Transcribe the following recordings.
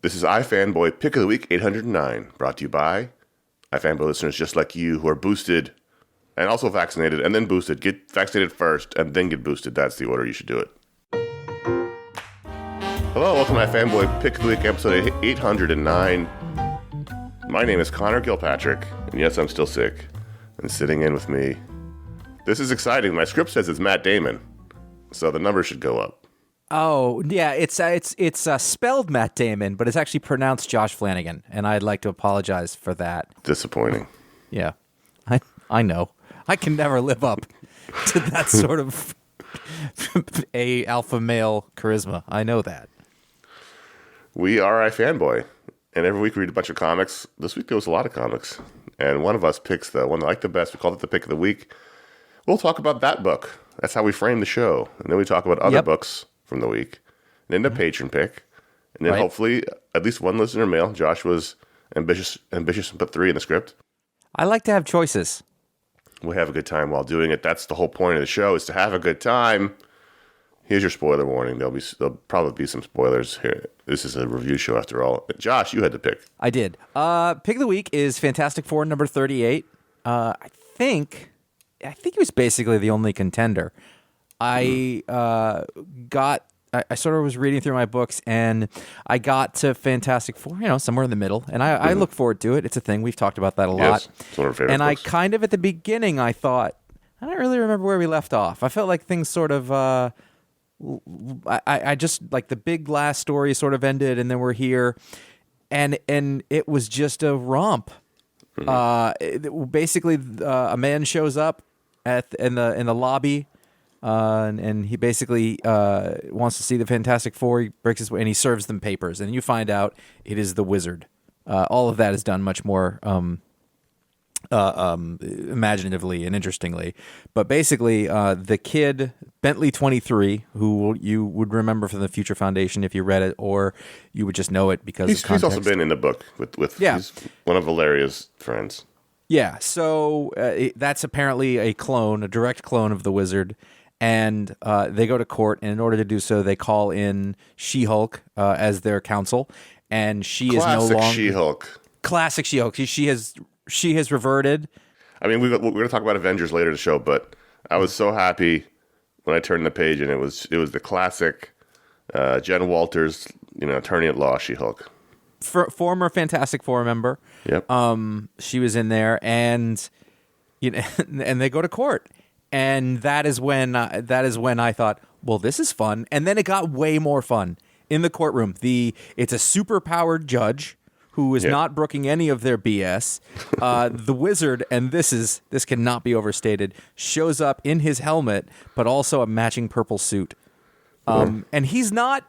This is iFanboy Pick of the Week 809, brought to you by iFanboy listeners just like you who are boosted and also vaccinated and then boosted. Get vaccinated first and then get boosted. That's the order you should do it. Hello, welcome to iFanboy Pick of the Week episode 809. My name is Connor Gilpatrick, and yes, I'm still sick. And sitting in with me, this is exciting. My script says it's Matt Damon, so the number should go up. Oh, yeah, it's spelled Matt Damon, but it's actually pronounced Josh Flanagan, and I'd like to apologize for that. Disappointing. Yeah, I know. I can never live up to that sort of a alpha male charisma. I know that. We are iFanboy, and every week we read a bunch of comics. This week there was a lot of comics, and one of us picks the one I like the best. We call it the Pick of the Week. We'll talk about that book. That's how we frame the show. And then we talk about other books from the week. And then the Patron Pick. And then hopefully at least one listener mail. Josh was ambitious and put 3 in the script. I like to have choices. We'll have a good time while doing it. That's the whole point of the show, is to have a good time. Here's your spoiler warning. There'll probably be some spoilers here. This is a review show after all. Josh, you had to pick. I did. Pick of the Week is Fantastic Four number 38. I think he was basically the only contender. I sort of was reading through my books, and I got to Fantastic Four, somewhere in the middle, and I look forward to it. It's a thing. We've talked about that a lot. Yes, it's one of our favorite and books. I kind of, at the beginning, I thought, I don't really remember where we left off. I felt like things sort of, I just, like the big last story sort of ended, and then we're here, and it was just a romp. Basically, a man shows up in the lobby, and he basically wants to see the Fantastic Four. He breaks his way, and he serves them papers, and you find out it is the Wizard. All of that is done much more imaginatively and interestingly. But basically, the kid Bentley 23, who you would remember from the Future Foundation if you read it, or you would just know it because of context. He's also been in the book with he's one of Valeria's friends. Yeah, so that's apparently a direct clone of the Wizard, and they go to court, and in order to do so, they call in She-Hulk as their counsel, and she is no longer She-Hulk. Classic She-Hulk. She has reverted. I mean, we're going to talk about Avengers later in the show, but I was so happy when I turned the page, and it was the classic Jen Walters, attorney at law She-Hulk. Former Fantastic Four member. Yep. She was in there, and and they go to court, and that is when I thought, well, this is fun, and then it got way more fun in the courtroom. It's a super powered judge who is not brooking any of their BS. The Wizard, and this cannot be overstated, shows up in his helmet, but also a matching purple suit, and he's not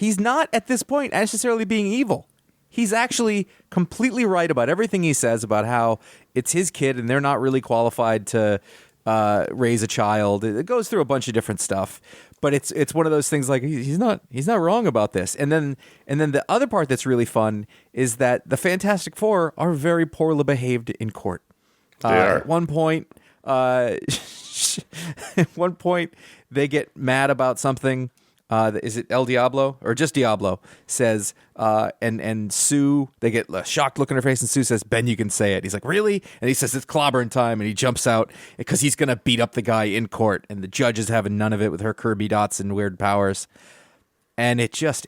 at this point necessarily being evil. He's actually completely right about everything he says about how it's his kid and they're not really qualified to raise a child. It goes through a bunch of different stuff, but it's one of those things like he's not wrong about this. And then the other part that's really fun is that the Fantastic Four are very poorly behaved in court. They are. At one point, they get mad about something. Is it El Diablo or just Diablo says, and Sue, they get a shocked look on her face, and Sue says, Ben, you can say it. He's like, really? And he says, it's clobbering time, and he jumps out because he's going to beat up the guy in court, and the judge is having none of it with her Kirby dots and weird powers. And it just,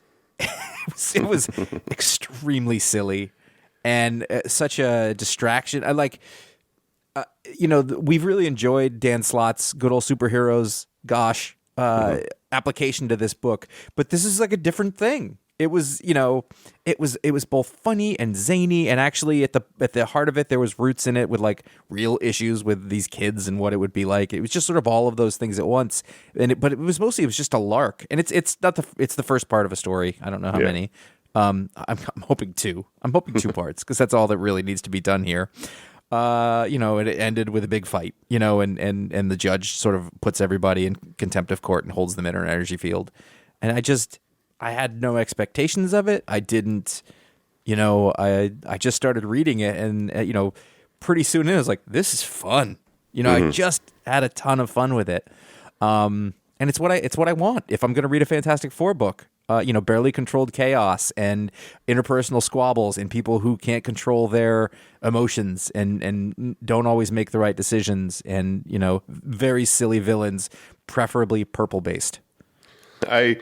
it was extremely silly and such a distraction. I like, we've really enjoyed Dan Slott's Good Old Superheroes, application to this book, but this is like a different thing. It was, it was both funny and zany, and actually at the heart of it, there was roots in it with like real issues with these kids and what it would be like. It was just sort of all of those things at once, but it was just a lark, and it's the first part of a story. I don't know how many. I'm hoping 2. I'm hoping 2 parts because that's all that really needs to be done here. It ended with a big fight, and the judge sort of puts everybody in contempt of court and holds them in an energy field. And I had no expectations of it. I didn't, I just started reading it, and, pretty soon I was like, this is fun. I just had a ton of fun with it. And it's what I want if I'm going to read a Fantastic Four book. barely controlled chaos and interpersonal squabbles and people who can't control their emotions and don't always make the right decisions and, very silly villains, preferably purple based. I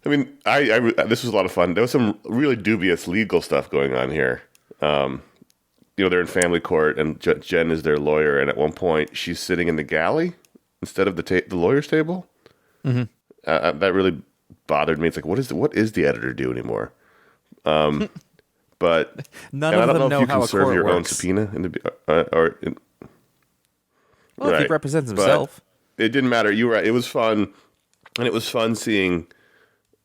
mean, this was a lot of fun. There was some really dubious legal stuff going on here. They're in family court, and Jen is their lawyer, and at one point, she's sitting in the galley instead of the lawyer's table. Mm-hmm. That really bothered me. It's like, what is the editor do anymore? But none of them know how a court works. I don't know if you can serve your own subpoena if he represents himself. But it didn't matter. You were right. It was fun, and it was fun seeing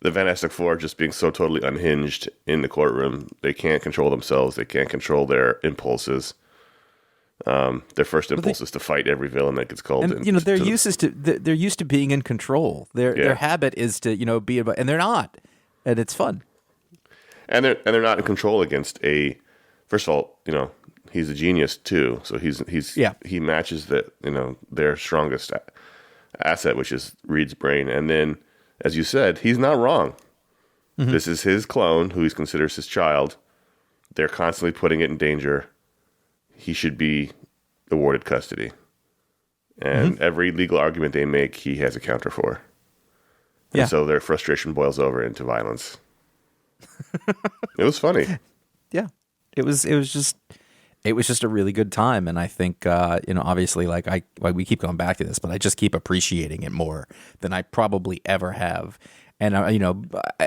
the Fantastic Four just being so totally unhinged in the courtroom. They can't control themselves. They can't control their impulses. Their first impulse is to fight every villain that gets called. And they're used to being in control. Their habit is to be about, and they're not, and it's fun. And they're not in control against a. First of all, he's a genius too. So he matches their strongest asset, which is Reed's brain, and then, as you said, he's not wrong. Mm-hmm. This is his clone, who he considers his child. They're constantly putting it in danger. He should be awarded custody. And every legal argument they make, he has a counter for. And so their frustration boils over into violence. It was funny. Yeah. It was just a really good time, and I think obviously we keep going back to this, but I just keep appreciating it more than I probably ever have. And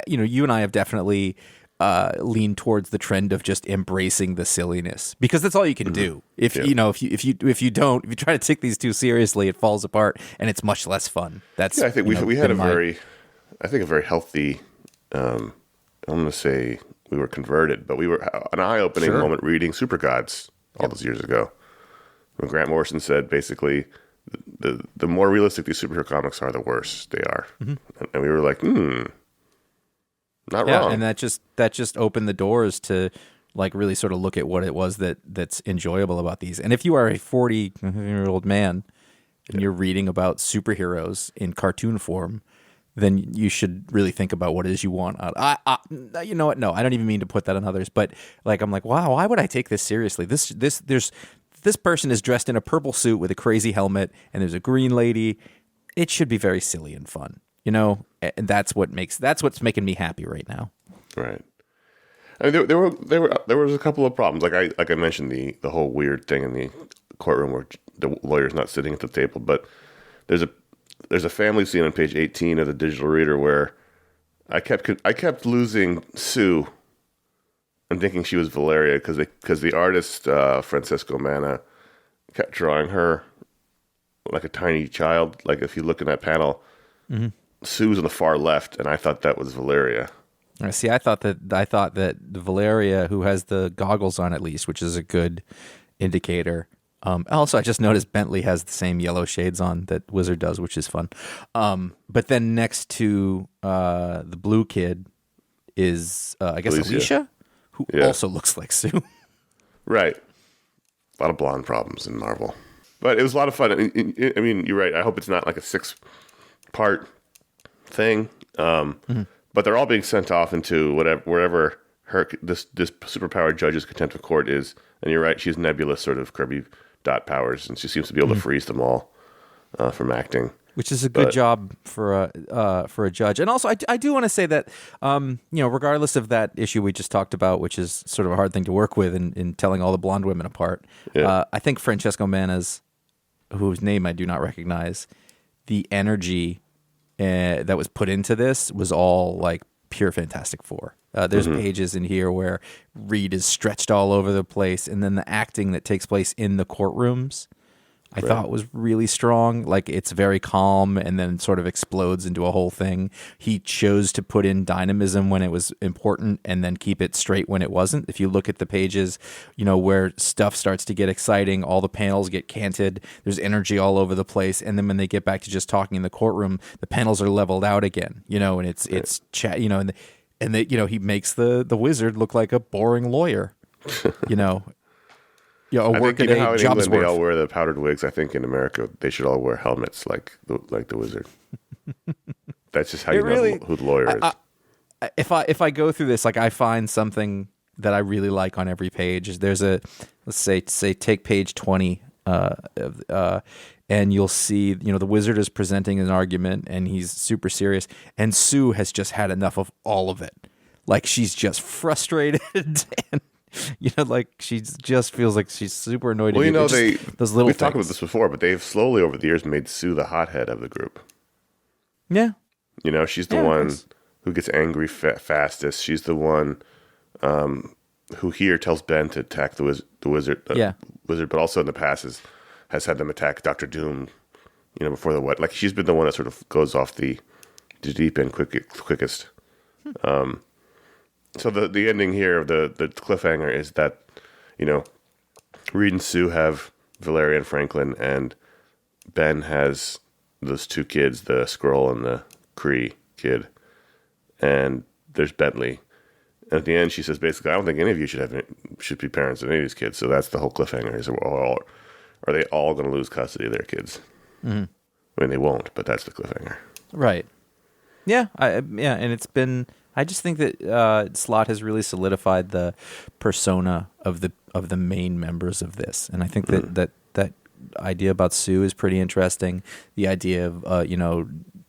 you and I have definitely leaned towards the trend of just embracing the silliness, because that's all you can do. If you try to take these too seriously, it falls apart and it's much less fun. That's I think we had a very healthy. I'm going to say we were converted, but we were an eye-opening moment reading Super Gods all those years ago, when Grant Morrison said basically the more realistic these superhero comics are, the worse they are, and we were like, not wrong. And that just opened the doors to really sort of look at what it was that's enjoyable about these. And if you are a 40-year-old man and you're reading about superheroes in cartoon form, then you should really think about what it is you want. You know what? No, I don't even mean to put that on others, but I'm like, wow, why would I take this seriously? This person is dressed in a purple suit with a crazy helmet, and there's a green lady. It should be very silly and fun, and that's what's making me happy right now. Right. I mean, there was a couple of problems. Like I mentioned, the whole weird thing in the courtroom where the lawyer's not sitting at the table, but there's a family scene on page 18 of the digital reader where I kept losing Sue and thinking she was Valeria because the artist Francesco Manna kept drawing her like a tiny child. Like if you look in that panel, Sue's on the far left, and I thought that was Valeria. See, I thought that Valeria, who has the goggles on at least, which is a good indicator. Also, I just noticed Bentley has the same yellow shades on that Wizard does, which is fun. But then next to the blue kid is, I guess, Alicia, who also looks like Sue. Right. A lot of blonde problems in Marvel. But it was a lot of fun. I mean, you're right. I hope it's not like a 6-part thing. But they're all being sent off into wherever this superpowered judge's contempt of court is. And you're right. She's nebulous, sort of Kirby dot powers, and she seems to be able to freeze them all from acting, which is a good job for a judge. And also, I do want to say that regardless of that issue we just talked about, which is sort of a hard thing to work with in telling all the blonde women apart, I think Francesco Manna's, whose name I do not recognize, the energy that was put into this was all pure Fantastic Four. There's pages in here where Reed is stretched all over the place, and then the acting that takes place in the courtrooms I thought was really strong. It's very calm and then sort of explodes into a whole thing. He chose to put in dynamism when it was important and then keep it straight when it wasn't. If you look at the pages, where stuff starts to get exciting, all the panels get canted, there's energy all over the place, and then when they get back to just talking in the courtroom, the panels are leveled out again, and it's chat, and they, he makes the wizard look like a boring lawyer, a work-a-day job's England, worth. they all wear the powdered wigs. I think in America they should all wear helmets like the wizard. That's just how you know who the lawyer is. If I go through this, like I find something that I really like on every page. There's let's say take page 20, and you'll see, the wizard is presenting an argument and he's super serious, and Sue has just had enough of all of it. Like she's just frustrated and like she just feels like she's super annoyed. Well, those little we've things. talked about this before, but they've slowly over the years made Sue the hothead of the group. Yeah. She's the one who gets angry fastest. She's the one who here tells Ben to attack the wizard, but also in the past has had them attack Dr. Doom, before the what. Like she's been the one that sort of goes off the deep end quickest. So the ending here of the cliffhanger is that, Reed and Sue have Valerian Franklin, and Ben has those two kids, the Skrull and the Kree kid, and there's Bentley. And at the end, she says, basically, I don't think any of you should be parents of any of these kids. So that's the whole cliffhanger. Is are they all going to lose custody of their kids? Mm-hmm. I mean, they won't, but that's the cliffhanger. Right. Yeah. And it's been. I just think that Slott has really solidified the persona of the main members of this, and I think that idea about Sue is pretty interesting. The idea of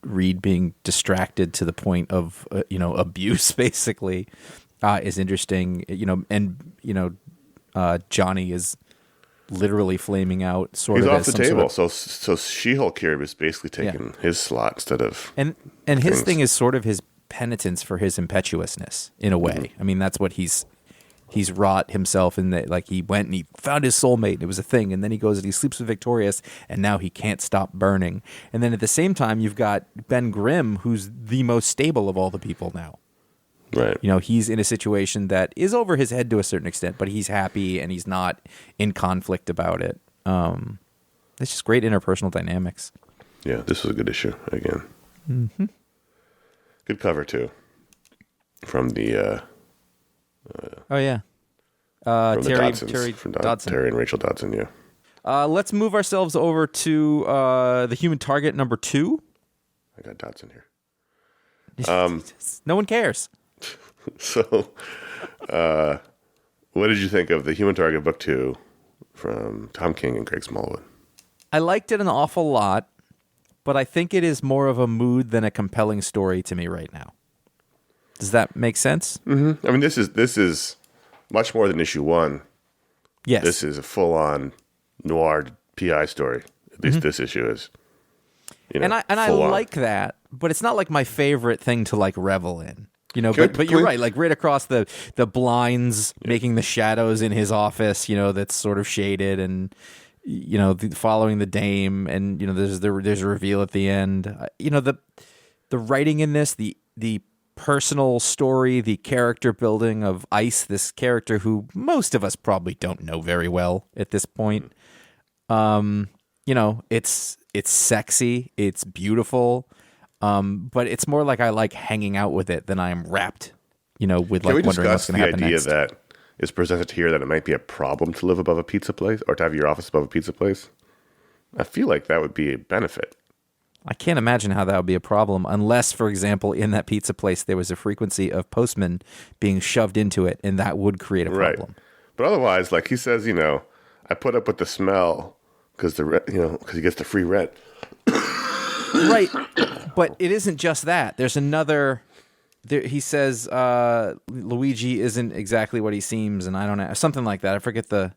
Reed being distracted to the point of abuse, basically, is interesting. Johnny is literally flaming out. He's off the table. So She-Hulk here is basically taking his slot instead of and his thing is sort of his penitence for his impetuousness in a way. Mm-hmm. I mean, that's what he's wrought himself in that. Like he went and he found his soulmate. It was a thing, and then he goes and he sleeps with Victorious, and now he can't stop burning. And then at the same time, you've got Ben Grimm, who's the most stable of all the people now. Right. He's in a situation that is over his head to a certain extent, but he's happy and he's not in conflict about it. It's just great interpersonal dynamics. Yeah, this was a good issue again. Mm-hmm. Good cover too, from the. Terry Dodson. Terry and Rachel Dodson. Yeah. Let's move ourselves over to the Human Target number 2. I got Dodson here. No one cares. So, what did you think of the Human Target book 2 from Tom King and Greg Smallwood? I liked it an awful lot, but I think it is more of a mood than a compelling story to me right now. Does that make sense? Mm-hmm. I mean, this is much more than issue 1. Yes. This is a full-on noir PI story. At least this issue is. And I like that, but it's not like my favorite thing to like revel in. But you're right. Like right across the blinds, making the shadows in his office. That's sort of shaded, and following the dame, and there's a reveal at the end. The writing in this, the personal story, the character building of Ice, this character who most of us probably don't know very well at this point. It's sexy, it's beautiful. But it's more like I like hanging out with it than I am wrapped, with like wondering what's going to happen next. The idea that is presented here that it might be a problem to live above a pizza place or to have your office above a pizza place. I feel like that would be a benefit. I can't imagine how that would be a problem unless, for example, in that pizza place there was a frequency of postmen being shoved into it, and that would create a problem. Right. But otherwise, like he says, I put up with the smell because he gets the free rent. Right, but it isn't just that. There's another. He says Luigi isn't exactly what he seems, and I don't know, something like that. I forget the.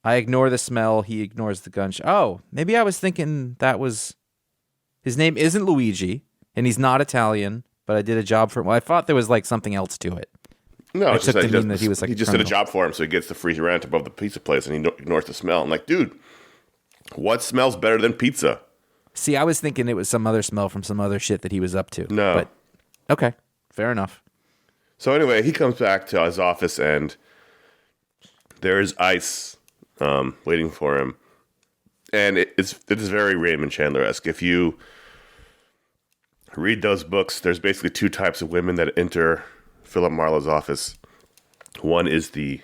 I ignore the smell. He ignores the gunshot. Oh, maybe I was thinking that was. His name isn't Luigi, and he's not Italian. But I did a job for him. Well, I thought there was like something else to it. No, I took to mean that he was like he just did a job for him, so he gets the free rent above the pizza place, and he ignores the smell. I'm like, dude, what smells better than pizza? See, I was thinking it was some other smell from some other shit that he was up to. No. But, okay, fair enough. So anyway, he comes back to his office, and there's Ice waiting for him. And it is very Raymond Chandler-esque. If you read those books, there's basically 2 types of women that enter Philip Marlowe's office. One is the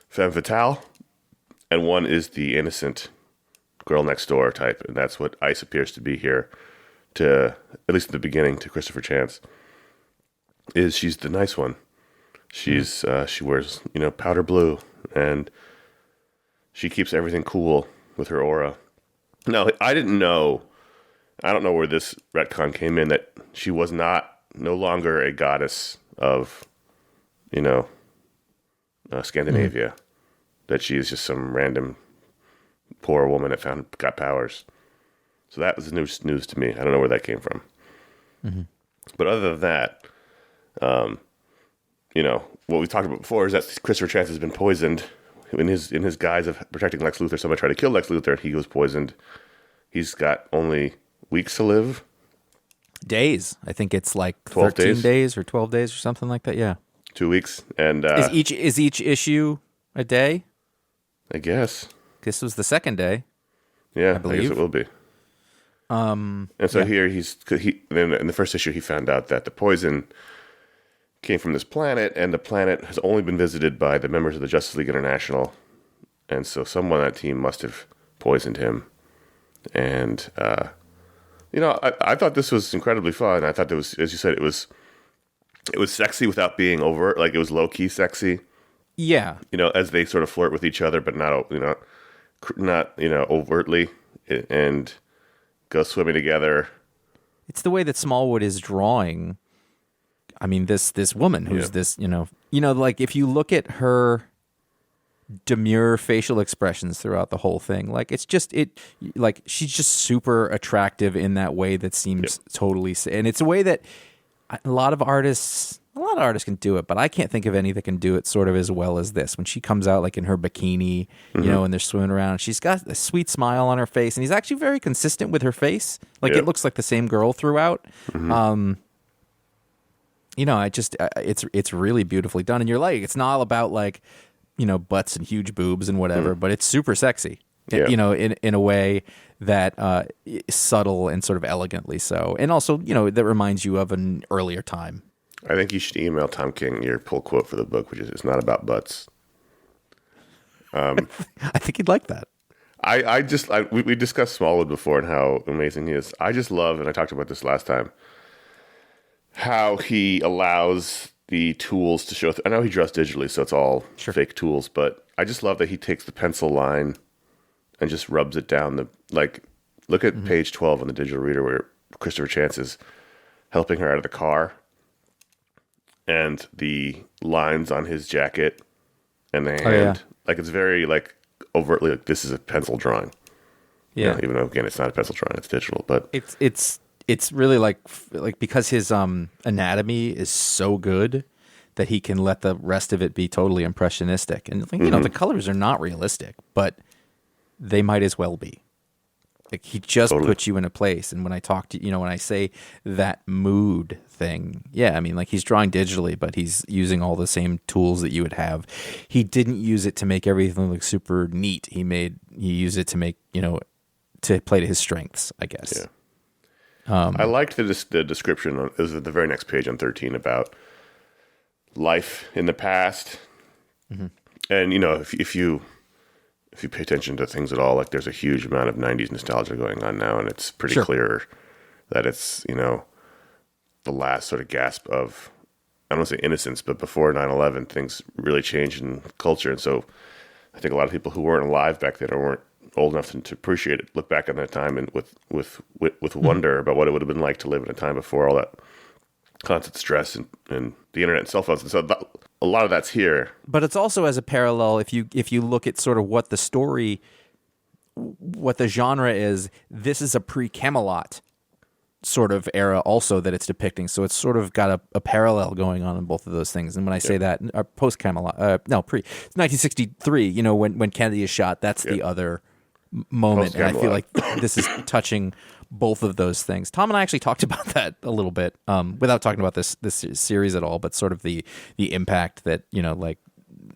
femme fatale, and one is the innocent girl next door type, and that's what Ice appears to be here to, at least in the beginning, to Christopher Chance, is she's the nice one. She's she wears, powder blue, and she keeps everything cool with her aura. Now, I don't know where this retcon came in, that she was no longer a goddess of, Scandinavia. That she is just some random poor woman that got powers. So that was news to me. I don't know where that came from. Mm-hmm. But other than that, what we talked about before is that Christopher Chance has been poisoned in his guise of protecting Lex Luthor. Someone tried to kill Lex Luthor, and he was poisoned. He's got only weeks to live. Days. I think it's like 13 days or 12 days or something like that. Yeah. 2 weeks. And is each issue a day? I guess. This was the second day. Yeah, I believe. guess it will be. And so here then in the first issue, he found out that the poison came from this planet, and the planet has only been visited by the members of the Justice League International. And so someone on that team must have poisoned him. And, I thought this was incredibly fun. I thought it was, as you said, it was sexy without being overt. Like, it was low-key sexy. Yeah. As they sort of flirt with each other, but not overtly, and go swimming together. It's the way that Smallwood is drawing. I mean, this woman who's this, like if you look at her demure facial expressions throughout the whole thing, like she's just super attractive in that way that seems totally, and it's a way that a lot of artists can do it, but I can't think of any that can do it sort of as well as this. When she comes out like in her bikini, and they're swimming around, she's got a sweet smile on her face, and he's actually very consistent with her face. Like it looks like the same girl throughout. Mm-hmm. It's really beautifully done, and you're like, it's not all about like, butts and huge boobs and whatever, but it's super sexy. In a way that is subtle and sort of elegantly so, and also that reminds you of an earlier time. I think you should email Tom King your pull quote for the book, which is, "It's not about butts." I think he'd like that. We discussed Smallwood before and how amazing he is. I just love, and I talked about this last time, how he allows the tools to show. I know he draws digitally, so it's all fake tools, but I just love that he takes the pencil line and just rubs it down look at page 12 on the digital reader where Christopher Chance is helping her out of the car, and the lines on his jacket and the hand, like it's very like overtly like this is a pencil drawing. Yeah, even though again it's not a pencil drawing, it's digital, but it's really like because his anatomy is so good that he can let the rest of it be totally impressionistic, and the colors are not realistic, but they might as well be. Like he just puts you in a place, and when I talk to when I say that mood thing, I mean like he's drawing digitally, but he's using all the same tools that you would have. He didn't use it to make everything look super neat. He used it to make to play to his strengths, I guess. Yeah. I liked the description. It was at the very next page on 13 about life in the past, and if you pay attention to things at all, like there's a huge amount of 90s nostalgia going on now, and it's pretty clear that it's, the last sort of gasp of, I don't want to say innocence, but before 9/11, things really changed in culture. And so I think a lot of people who weren't alive back then or weren't old enough to appreciate it, look back on that time and with wonder about what it would have been like to live in a time before all that constant stress and the internet and cell phones. And so a lot of that's here. But it's also as a parallel, if you look at sort of what the genre is, this is a pre-Camelot sort of era also that it's depicting. So it's sort of got a parallel going on in both of those things. And when I say that, post-Camelot, it's 1963, when Kennedy is shot, that's the other moment. And I feel like this is touching both of those things. Tom and I actually talked about that a little bit, without talking about this series at all, but sort of the impact that, like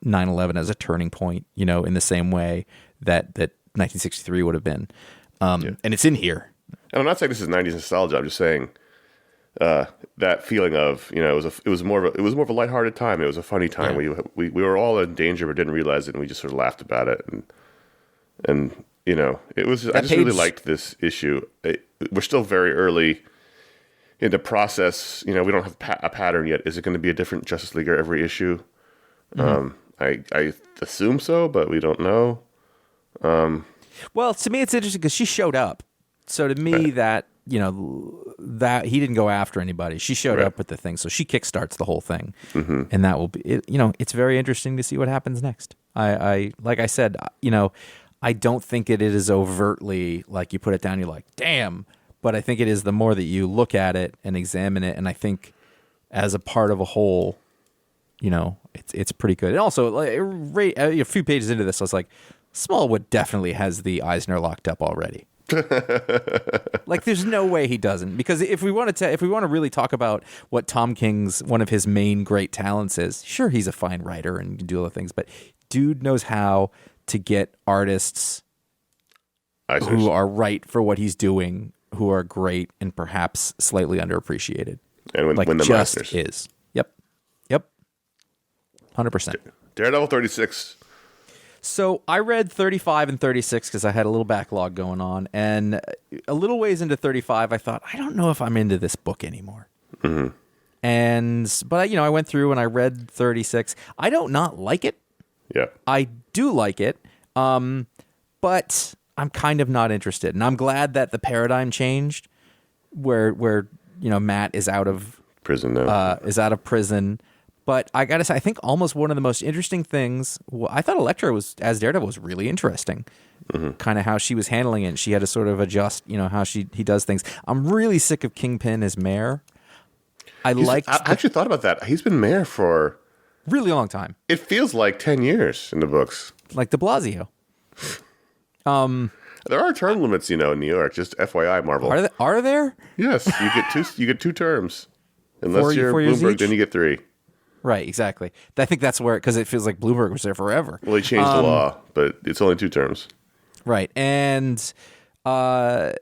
9/11 as a turning point, in the same way that 1963 would have been. And it's in here. And I'm not saying this is 90s nostalgia. I'm just saying that feeling of, it was more of a lighthearted time. It was a funny time. We were all in danger but didn't realize it, and we just sort of laughed about it. And it was. I just page, really liked this issue. We're still very early in the process. We don't have a pattern yet. Is it going to be a different Justice League every issue? I assume so, but we don't know. Well, to me, it's interesting because she showed up. So to me, that that he didn't go after anybody. She showed up with the thing, so she kickstarts the whole thing, and that will be. It's very interesting to see what happens next. I like I said, I don't think it is overtly like you put it down, you're like, damn. But I think it is the more that you look at it and examine it, and I think as a part of a whole, it's pretty good. And also, a few pages into this, I was like, Smallwood definitely has the Eisner locked up already. Like, there's no way he doesn't. Because if we want to really talk about what Tom King's one of his main great talents is, sure, he's a fine writer and can do other things, but dude knows how to get artists who are right for what he's doing, who are great and perhaps slightly underappreciated. And win the Masters. Is. Yep. 100%. Daredevil 36. So I read 35 and 36 because I had a little backlog going on. And a little ways into 35, I thought, I don't know if I'm into this book anymore. But I went through and I read 36. I don't not like it. Yeah. I do like it. But I'm kind of not interested. And I'm glad that the paradigm changed where Matt is out of prison now. But I got to say, I think almost one of the most interesting things, I thought Elektra as Daredevil was really interesting. Kind of how she was handling it. She had to sort of adjust, how he does things. I'm really sick of Kingpin as mayor. I actually thought about that. He's been mayor for really long time. It feels like 10 years in the books. Like de Blasio. There are term limits, in New York. Just FYI, Marvel. Are there? Yes, you get two terms. Unless you're Bloomberg, then you get 3. Right, exactly. I think that's where, because it feels like Bloomberg was there forever. Well, he changed the law, but it's only 2 terms. Right, and I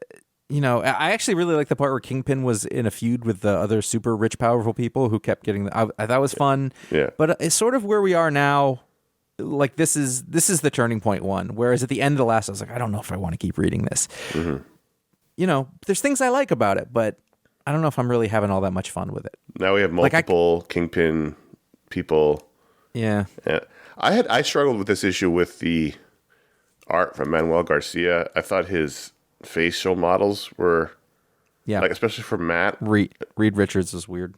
actually really like the part where Kingpin was in a feud with the other super rich, powerful people who kept getting. I thought was fun. Yeah, but it's sort of where we are now. Like this is the turning point one. Whereas at the end of the last, I was like, I don't know if I want to keep reading this. There's things I like about it, but I don't know if I'm really having all that much fun with it. Now we have multiple Kingpin people. Yeah. I struggled with this issue with the art from Manuel Garcia. I thought his facial models were, especially for Matt. Reed Richards was weird.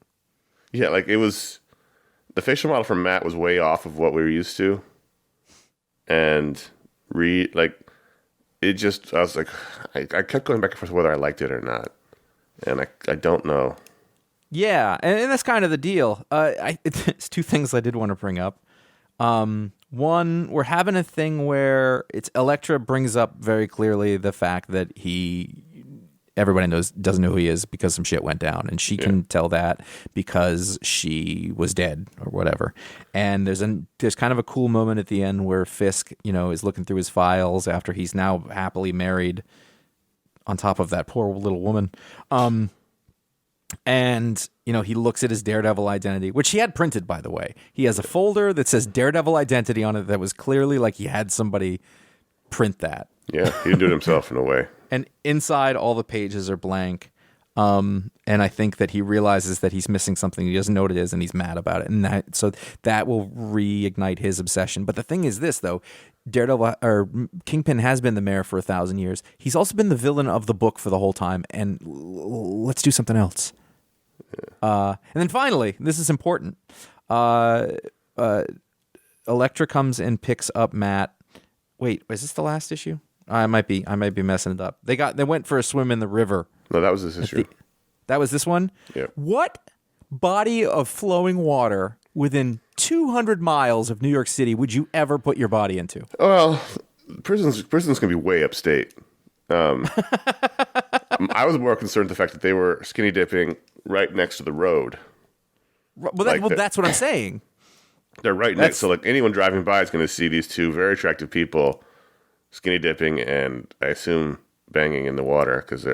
Yeah, it was, the facial model from Matt was way off of what we were used to. And Reed, it just, I was like, I kept going back and forth whether I liked it or not. And I don't know. Yeah, and that's kind of the deal. It's 2 things I did want to bring up. One, we're having a thing where Elektra brings up very clearly the fact that everybody doesn't know who he is because some shit went down, and she can tell that because she was dead or whatever. And there's kind of a cool moment at the end where Fisk, is looking through his files after he's now happily married on top of that poor little woman. And, he looks at his Daredevil identity, which he had printed, by the way. He has a folder that says Daredevil identity on it that was clearly like he had somebody print that. Yeah, he didn't do it himself in a way. And inside, all the pages are blank. And I think that he realizes that he's missing something. He doesn't know what it is, and he's mad about it. And so that will reignite his obsession. But the thing is this, though. Daredevil or Kingpin has been the mayor for 1,000 years. He's also been the villain of the book for the whole time. And let's do something else. And then finally, this is important. Elektra comes and picks up Matt. Wait, is this the last issue? I might be messing it up. They went for a swim in the river. No, that was this issue. That was this one? Yeah. What body of flowing water within 200 miles of New York City would you ever put your body into? Well, prison's going to be way upstate. I was more concerned with the fact that they were skinny dipping right next to the road. Well, that's what I'm saying. They're right next, so anyone driving by is going to see these 2 very attractive people skinny dipping and I assume banging in the water because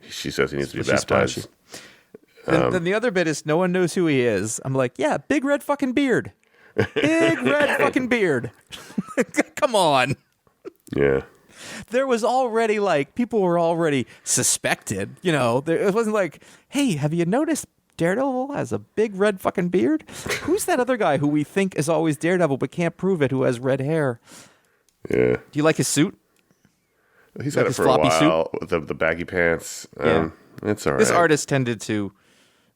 she says he needs to be baptized. Then the other bit is no one knows who he is. I'm like, yeah, big red fucking beard. Big red fucking beard. Come on. Yeah. there was already like people were already suspected. It wasn't like, hey, have you noticed Daredevil has a big red fucking beard? Who's that other guy who we think is always Daredevil but can't prove it, who has red hair? Yeah. Do you like his suit? He's had it for a while with the baggy pants. It's all right. This artist tended to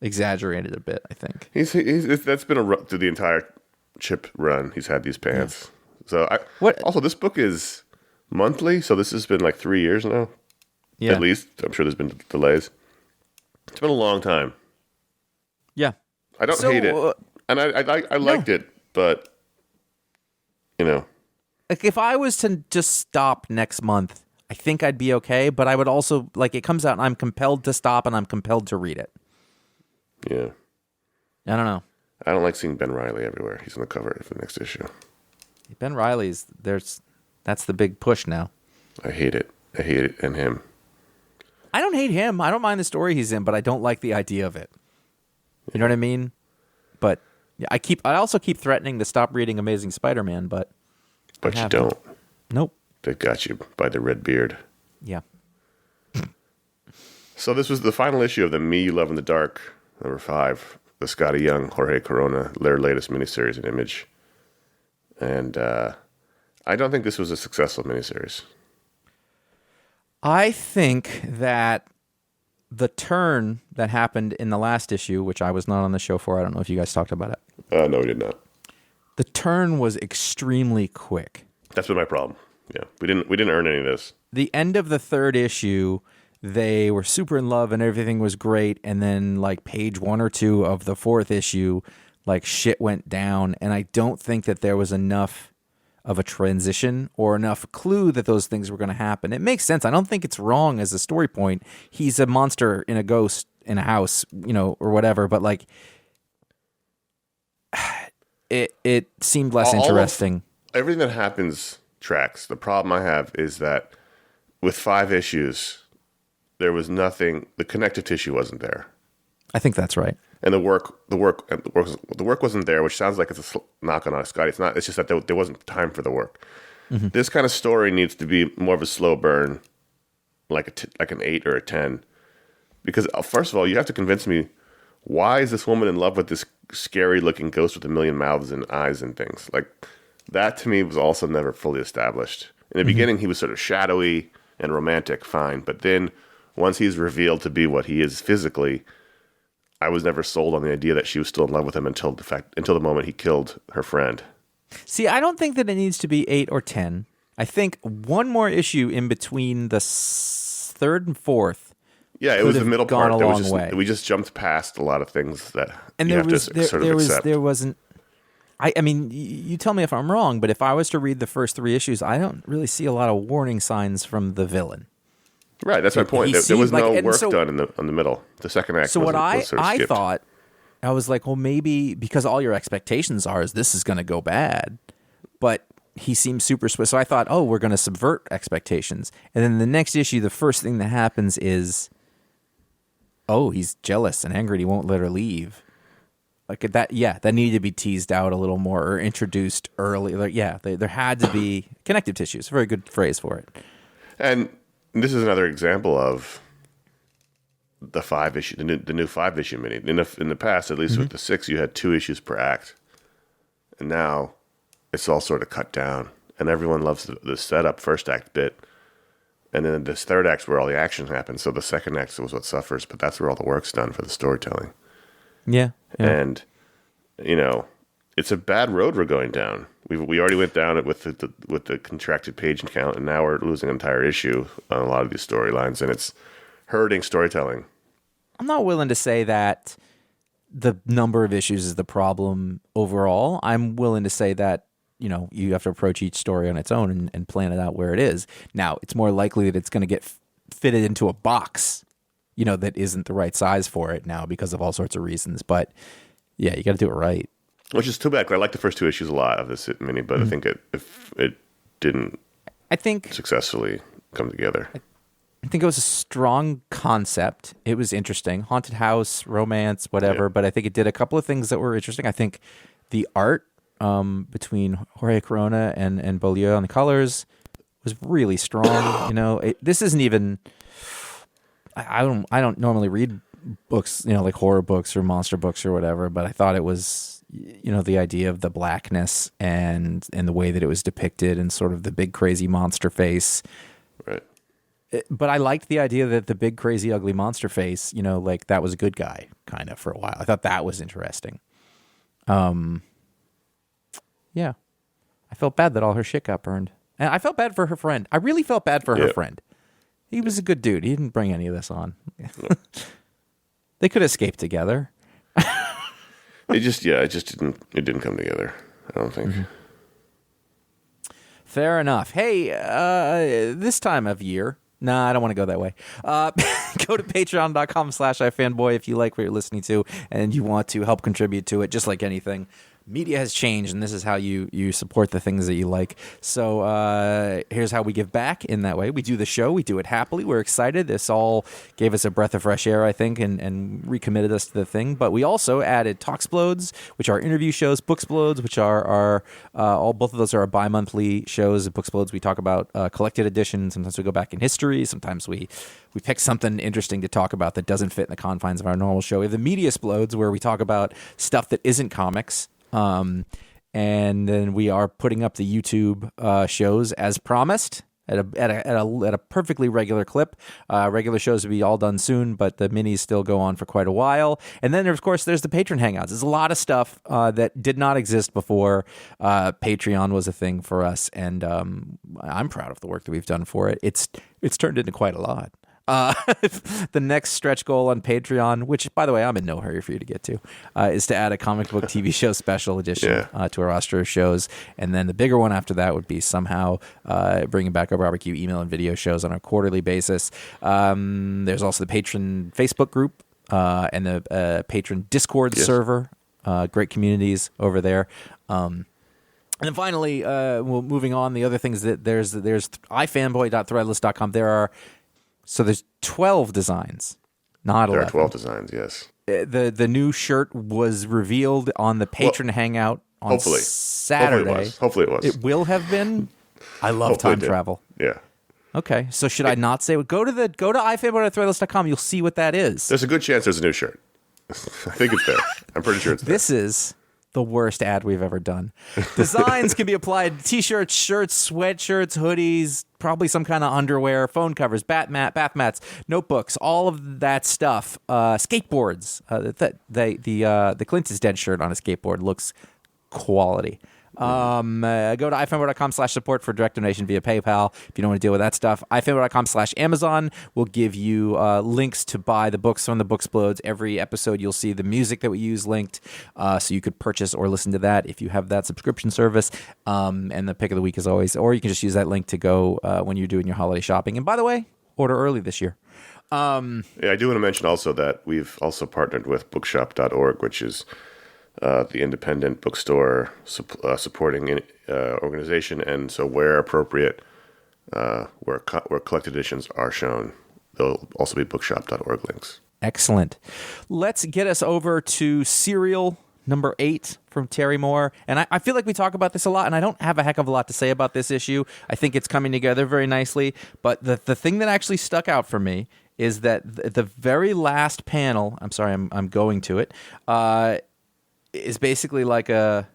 exaggerate it a bit, I think. That's been through the entire Chip run. He's had these pants. Yeah. So also, this book is monthly, so this has been like 3 years now. Yeah. At least. I'm sure there's been delays. It's been a long time. Yeah. I don't hate it. And I liked it, but, Like, if I was to just stop next month, I think I'd be okay, but I would also, like, it comes out and I'm compelled to stop and I'm compelled to read it. Yeah. I don't know. I don't like seeing Ben Reilly everywhere. He's on the cover for the next issue. Ben Reilly's, that's the big push now. I hate it. I hate it and him. I don't hate him. I don't mind the story he's in, but I don't like the idea of it. You know what I mean? But yeah, I also keep threatening to stop reading Amazing Spider-Man, but you don't. Nope. They got you by the red beard. Yeah. So this was the final issue of the Me You Love in the Dark, number 5, the Scotty Young, Jorge Corona, their latest miniseries in Image. And I don't think this was a successful miniseries. I think that the turn that happened in the last issue, which I was not on the show for, I don't know if you guys talked about it. No, we did not. The turn was extremely quick. That's been my problem. Yeah, we didn't earn any of this. The end of the third issue, they were super in love and everything was great, and then like page 1 or 2 of the fourth issue, like shit went down, and I don't think that there was enough of a transition or enough clue that those things were going to happen. It makes sense. I don't think it's wrong as a story point. He's a monster in a ghost in a house, or whatever, but like it seemed less interesting. Everything that happens tracks. The problem I have is that with 5 issues, there was nothing. The connective tissue wasn't there. I think that's right. And the work wasn't there, which sounds like it's a knock on Scotty. It's not. It's just that there wasn't time for the work. Mm-hmm. This kind of story needs to be more of a slow burn, like an 8 or a 10. Because first of all, you have to convince me, why is this woman in love with this scary looking ghost with a million mouths and eyes and things? Like, that to me was also never fully established. In the beginning, he was sort of shadowy and romantic, fine. But then once he's revealed to be what he is physically, I was never sold on the idea that she was still in love with him until the moment he killed her friend. See, I don't think that it needs to be 8 or 10. I think one more issue in between the third and fourth. Yeah, it was the middle part. We just jumped past a lot of things that and you there have was, to there, sort of there was, accept. There wasn't. I mean, you tell me if I'm wrong, but if I was to read the first 3 issues, I don't really see a lot of warning signs from the villain. Right, that's my point. There was no work done in the middle. The second act. So what I skipped. thought, I was like, well, maybe because all your expectations are is this is going to go bad, but he seems super swift. So I thought, oh, we're going to subvert expectations, and then the next issue, the first thing that happens is, oh, he's jealous and angry. And he won't let her leave. Like that, yeah, that needed to be teased out a little more or introduced early. Like, yeah, there had to be connective tissue. It's a very good phrase for it. And this is another example of the 5 issue, the new 5 issue mini. In the past, at least with the 6, you had 2 issues per act, and now it's all sort of cut down. And everyone loves the setup first act bit, and then this third act's where all the action happens. So the second act was what suffers, but that's where all the work's done for the storytelling. Yeah. And, it's a bad road we're going down. We already went down it with the contracted page count, and now we're losing an entire issue on a lot of these storylines, and it's hurting storytelling. I'm not willing to say that the number of issues is the problem overall. I'm willing to say that, you have to approach each story on its own and plan it out where it is. Now, it's more likely that it's going to get fitted into a box, that isn't the right size for it now because of all sorts of reasons. But yeah, you got to do it right. Which is too bad. I like the first 2 issues a lot of this mini, but I think if it didn't successfully come together. I think it was a strong concept. It was interesting. Haunted house, romance, whatever. Yeah. But I think it did a couple of things that were interesting. I think the art between Jorge Corona and Beaulieu on the colors was really strong. This isn't even. I don't normally read books, like horror books or monster books or whatever, but I thought it was, the idea of the blackness and the way that it was depicted and sort of the big crazy monster face. Right. But I liked the idea that the big crazy ugly monster face, like that was a good guy kind of for a while. I thought that was interesting. Yeah. I felt bad that all her shit got burned. And I felt bad for her friend. I really felt bad for her friend. He was a good dude. He didn't bring any of this on. They could escape together. It just didn't come together, I don't think. Mm-hmm. Fair enough. Hey, this time of year, I don't want to go that way. Go to patreon.com/iFanboy if you like what you're listening to and you want to help contribute to it, just like anything. Media has changed, and this is how you support the things that you like. So here's how we give back in that way. We do the show. We do it happily. We're excited. This all gave us a breath of fresh air, I think, and recommitted us to the thing. But we also added Talksplodes, which are interview shows, Booksplodes, which are both of those are our bi-monthly shows. At Booksplodes, we talk about collected editions. Sometimes we go back in history. Sometimes we pick something interesting to talk about that doesn't fit in the confines of our normal show. We have the Media Splodes, where we talk about stuff that isn't comics. And then we are putting up the YouTube shows as promised at a perfectly regular clip. Regular shows will be all done soon, but the minis still go on for quite a while. And then, of course, there's the Patron Hangouts. There's a lot of stuff that did not exist before Patreon was a thing for us, and I'm proud of the work that we've done for it. It's turned into quite a lot. The next stretch goal on Patreon, which, by the way, I'm in no hurry for you to get to, is to add a comic book TV show special edition to our roster of shows. And then the bigger one after that would be somehow bringing back our barbecue email and video shows on a quarterly basis. There's also the Patron Facebook group and the Patron Discord server. Great communities over there. And then finally, moving on, the other things that there's ifanboy.threadless.com. There's 12 designs, not 11. There are 12 designs, yes. The new shirt was revealed on the Patron Hangout on Saturday. Hopefully it was. It will have been. I love time travel. Yeah. Okay, so should I not say it? Go to ifanboy.threadless.com. You'll see what that is. There's a good chance there's a new shirt. I think it's there. I'm pretty sure it's there. This is the worst ad we've ever done. Designs can be applied to t-shirts, shirts, sweatshirts, hoodies, probably some kind of underwear, phone covers, bath mats, notebooks, all of that stuff. Skateboards. The Clint is Dead shirt on a skateboard looks quality. Go to ifanboy.com/support for direct donation via PayPal if you don't want to deal with that stuff. ifanboy.com/Amazon will give you links to buy the books from the Booksplodes. Every episode you'll see the music that we use linked, so you could purchase or listen to that if you have that subscription service. And the pick of the week is always, or you can just use that link to go when you're doing your holiday shopping. And by the way, order early this year. I do want to mention also that we've also partnered with bookshop.org, which is the independent bookstore supporting organization, and so where appropriate, where collected editions are shown, there'll also be bookshop.org links. Excellent. Let's get us over to Serial number 8 from Terry Moore. And I feel like we talk about this a lot, and I don't have a heck of a lot to say about this issue. I think it's coming together very nicely, but the thing that actually stuck out for me is that the very last panel, I'm sorry, I'm going to it, is basically like a...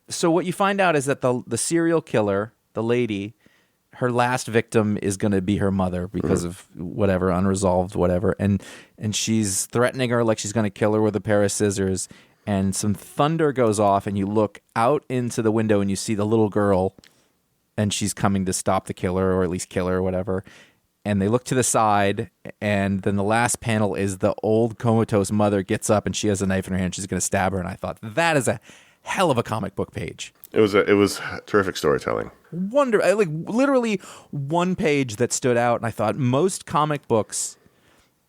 So what you find out is that the serial killer, the lady, her last victim is going to be her mother because of whatever, unresolved whatever. And she's threatening her like she's going to kill her with a pair of scissors. And some thunder goes off, and you look out into the window and you see the little girl, and she's coming to stop the killer, or at least kill her or whatever. And they look to the side, and then the last panel is the old comatose mother gets up, and she has a knife in her hand. She's going to stab her, and I thought, that is a hell of a comic book page. It was terrific storytelling. Like literally one page that stood out, and I thought most comic books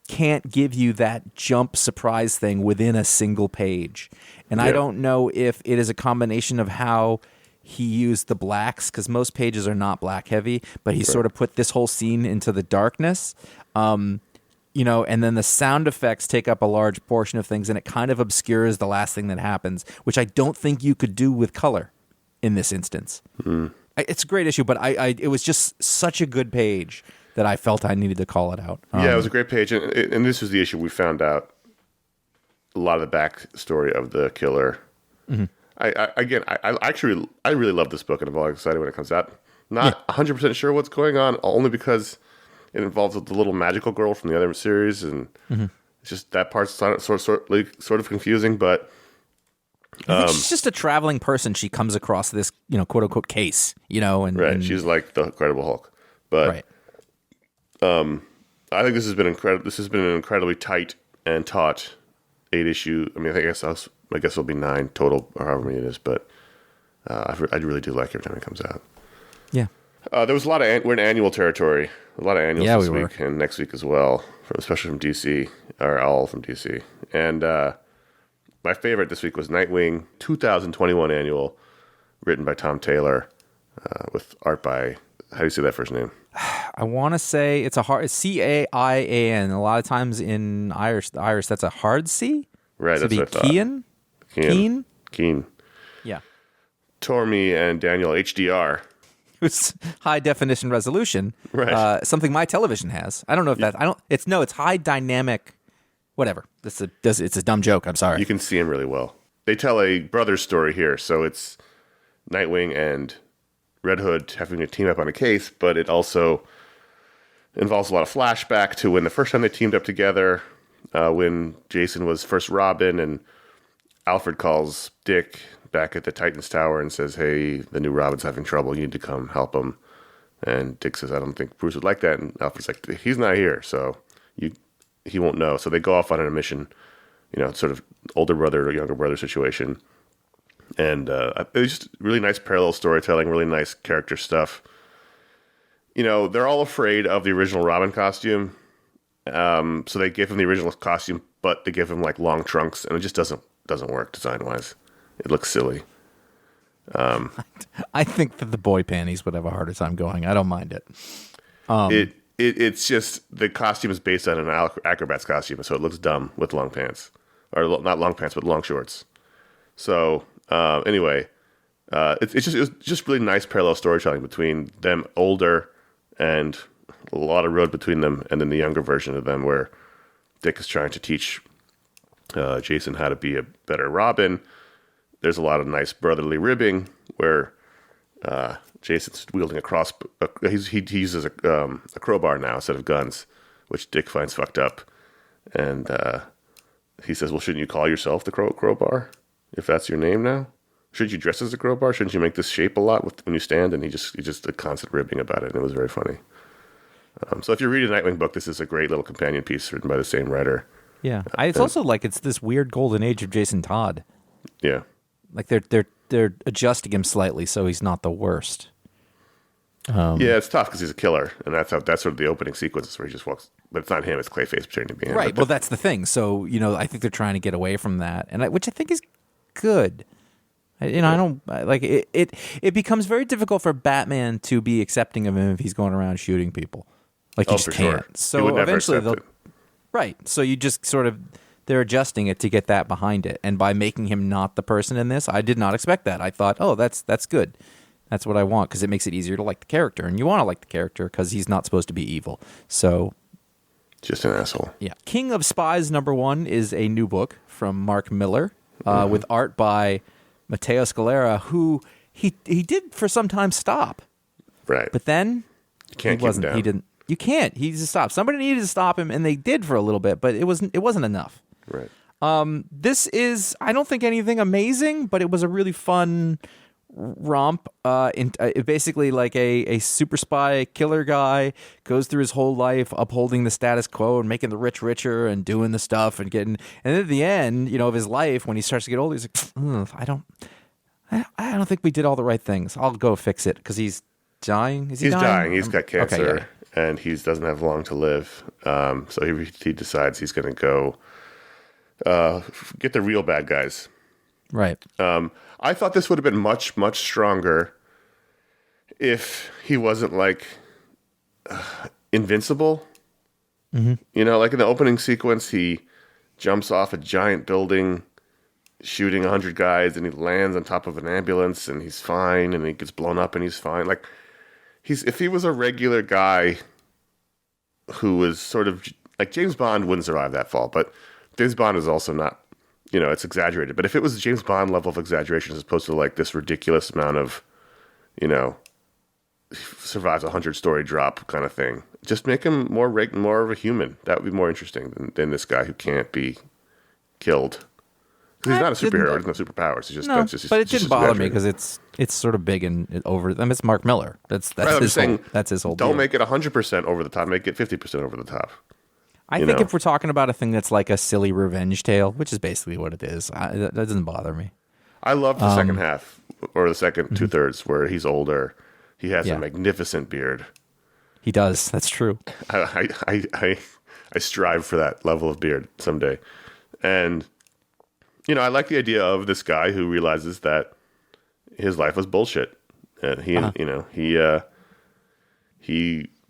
can't give you that jump surprise thing within a single page. And I don't know if it is a combination of how he used the blacks, because most pages are not black heavy, but he sort of put this whole scene into the darkness, and then the sound effects take up a large portion of things, and it kind of obscures the last thing that happens, which I don't think you could do with color in this instance. It's a great issue, but it was just such a good page that I felt I needed to call it out. Yeah, it was a great page, and this was the issue we found out a lot of the backstory of the killer. Mm-hmm. I really love this book, and I'm all excited when it comes out. Not 100% sure what's going on, only because it involves the little magical girl from the other series, and it's just that part's sort of confusing. But I think she's just a traveling person. She comes across this, quote unquote case, and right. And, she's like the Incredible Hulk, but right. I think this has been incredible. This has been an incredibly tight and taut 8-issue. I mean, I guess it'll be 9 total, or however many it is. But I really do like it every time it comes out. Yeah. There was a lot of we're in annual territory. A lot of annuals this week and next week as well, especially from DC, or all from DC. And my favorite this week was Nightwing 2021 annual, written by Tom Taylor, with art by, how do you say that first name? I want to say it's Caian. A lot of times in Irish, that's a hard C. Right, so that's what I thought. Keen. Yeah. Tormey and Daniel HDR. It's high definition resolution. Right. Something my television has. I don't know if it's high dynamic. Whatever. It's a dumb joke. I'm sorry. You can see him really well. They tell a brother's story here, so it's Nightwing and Red Hood having to team up on a case, but it also involves a lot of flashback to when the first time they teamed up together, when Jason was first Robin, and Alfred calls Dick back at the Titans Tower and says, hey, the new Robin's having trouble. You need to come help him. And Dick says, I don't think Bruce would like that. And Alfred's like, he's not here, so he won't know. So they go off on a mission, sort of older brother or younger brother situation. And it was just really nice parallel storytelling, really nice character stuff. They're all afraid of the original Robin costume. So they give him the original costume, but they give him like long trunks, and it just doesn't work design-wise. It looks silly. I think that the boy panties would have a harder time going. I don't mind it. It's just the costume is based on an acrobat's costume, so it looks dumb with long pants, or not long pants, but long shorts. So anyway, it was just really nice parallel storytelling between them older and a lot of road between them, and then the younger version of them where Dick is trying to teach Jason how to be a better Robin. There's a lot of nice brotherly ribbing where Jason's wielding a cross. He uses a crowbar now instead of guns, which Dick finds fucked up. And he says, well, shouldn't you call yourself the crowbar if that's your name now? Shouldn't you dress as a crowbar? Shouldn't you make this shape a lot when you stand? And he just a constant ribbing about it, and it was very funny. So if you read a Nightwing book, this is a great little companion piece written by the same writer. Yeah, it's also like it's this weird golden age of Jason Todd. Yeah. Like they're adjusting him slightly so he's not the worst. Yeah, it's tough because he's a killer, and that's sort of the opening sequence where he just walks. But it's not him; it's Clayface pretending to be him. Right. Well, that's the thing. So I think they're trying to get away from that, which I think is good. I don't like it. It becomes very difficult for Batman to be accepting of him if he's going around shooting people. Like you just can't. Sure. So eventually they'll. Right. So you just sort of. They're adjusting it to get that behind it. And by making him not the person in this, I did not expect that. I thought, oh, that's good. That's what I want, because it makes it easier to like the character. And you want to like the character because he's not supposed to be evil. So, just an asshole. Yeah. King of Spies #1 is a new book from Mark Miller with art by Matteo Scalera, who he did for some time stop. Right. But then you can't keep him down. He didn't. You can't. He just stopped. Somebody needed to stop him, and they did for a little bit, but it wasn't enough. Right. This is, I don't think anything amazing, but it was a really fun romp. Basically, like a super spy killer guy goes through his whole life upholding the status quo and making the rich richer and doing the stuff and then at the end, of his life, when he starts to get older, he's like, I don't think we did all the right things. I'll go fix it because he's dying. Is he dying? He's dying. He's got cancer. Okay, yeah. And he doesn't have long to live. So he decides he's going to go get the real bad guys. Right. I thought this would have been much, much stronger if he wasn't like invincible. Mm-hmm. Like in the opening sequence, he jumps off a giant building shooting 100 guys, and he lands on top of an ambulance, and he's fine, and he gets blown up, and he's fine. Like, if he was a regular guy who was sort of like James Bond wouldn't survive that fall, but James Bond is also not, it's exaggerated. But if it was James Bond level of exaggeration as opposed to like this ridiculous amount of, survives a 100-story drop kind of thing, just make him more of a human. That would be more interesting than this guy who can't be killed. Because he's not a superhero. He doesn't have superpowers. He's just, but it didn't bother me because it's sort of big and over. I mean, it's Mark Miller. That's his whole. Don't deal. make it 100% over the top. Make it 50% over the top. I think if we're talking about a thing that's like a silly revenge tale, which is basically what it is, that doesn't bother me. I love the second half or the second 2/3 where he's older. He has a magnificent beard. He does. That's true. I strive for that level of beard someday, and. I like the idea of this guy who realizes that his life was bullshit. And he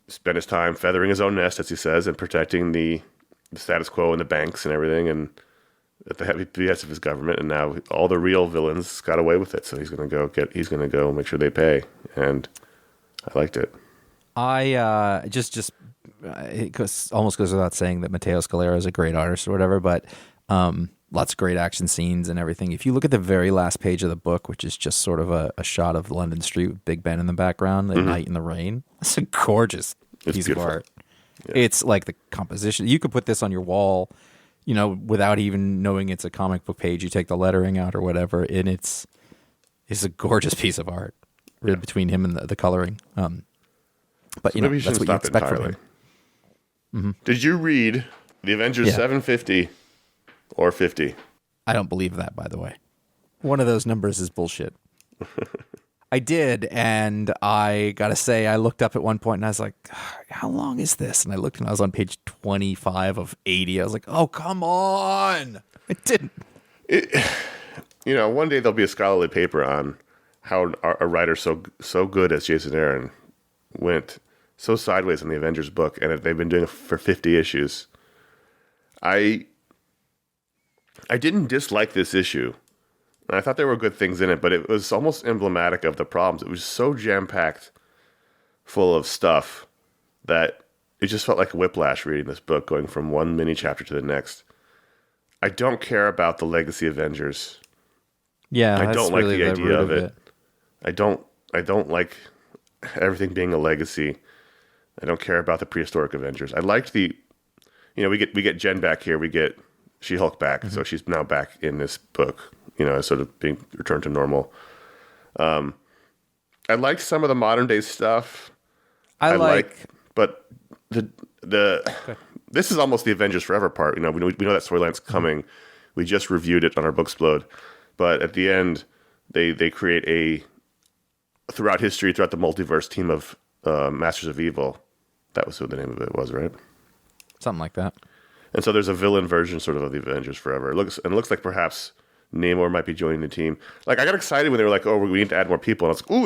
spent his time feathering his own nest, as he says, and protecting the status quo and the banks and everything, and at the behest of his government. And now all the real villains got away with it. So he's going to go make sure they pay. And I liked it. I it almost goes without saying that Matteo Scalera is a great artist or whatever, but lots of great action scenes and everything. If you look at the very last page of the book, which is just sort of a shot of London Street with Big Ben in the background, at night in the rain, it's a gorgeous piece of art. Yeah. It's like the composition. You could put this on your wall, without even knowing it's a comic book page. You take the lettering out or whatever, and it's a gorgeous piece of art between him and the coloring. But so that's what you expect from him. Mm-hmm. Did you read the Avengers 750? Or 50. I don't believe that, by the way. One of those numbers is bullshit. I did, and I gotta say, I looked up at one point and I was like, how long is this? And I looked and I was on page 25 of 80. I was like, oh, come on. It didn't. One day there'll be a scholarly paper on how a writer so good as Jason Aaron went so sideways in the Avengers book, and they've been doing it for 50 issues. I didn't dislike this issue. I thought there were good things in it, but it was almost emblematic of the problems. It was so jam-packed full of stuff that it just felt like a whiplash reading this book, going from one mini chapter to the next. I don't care about the Legacy Avengers. Yeah, I don't like really the idea of it. I don't like everything being a legacy. I don't care about the prehistoric Avengers. I liked the, we get Jen back here. We get She-Hulk back, so she's now back in this book, sort of being returned to normal. I liked some of the modern day stuff. But this is almost the Avengers Forever part. We know that storyline's coming. We just reviewed it on our Booksplode, but at the end, they create throughout history, throughout the multiverse team of Masters of Evil. That was who the name of it was, right? Something like that. And so there's a villain version sort of the Avengers Forever. It looks like perhaps Namor might be joining the team. Like, I got excited when they were like, oh, we need to add more people. And I was like, ooh,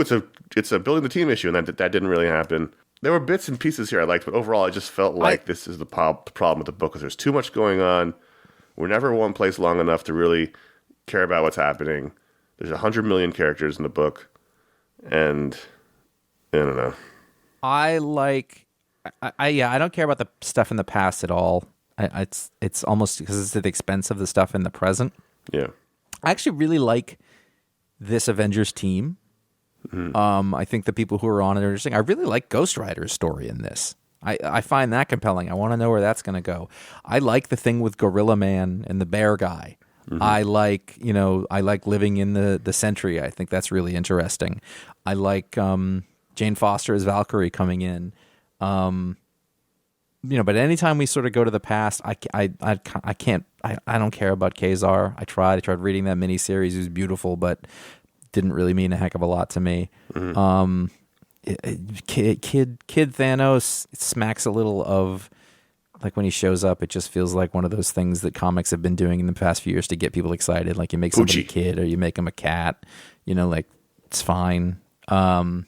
it's a building the team issue. And that didn't really happen. There were bits and pieces here I liked, but overall I just felt like this is the problem with the book, because there's too much going on. We're never one place long enough to really care about what's happening. There's 100 million characters in the book. And I don't know. I don't care about the stuff in the past at all. It's almost because it's at the expense of the stuff in the present. Yeah, I actually really like this Avengers team. Mm-hmm. I think the people who are on it are interesting. I really like Ghost Rider's story in this. I find that compelling. I want to know where that's going to go. I like the thing with Gorilla Man and the bear guy. Mm-hmm. I like living in the Sentry. I think that's really interesting. I like Jane Foster as Valkyrie coming in. But anytime we sort of go to the past, I don't care about Kazar. I tried reading that miniseries. It was beautiful, but didn't really mean a heck of a lot to me. Mm-hmm. Kid Thanos, it smacks a little of, like, when he shows up, it just feels like one of those things that comics have been doing in the past few years to get people excited. Like, you make somebody a kid or you make him a cat, like, it's fine. These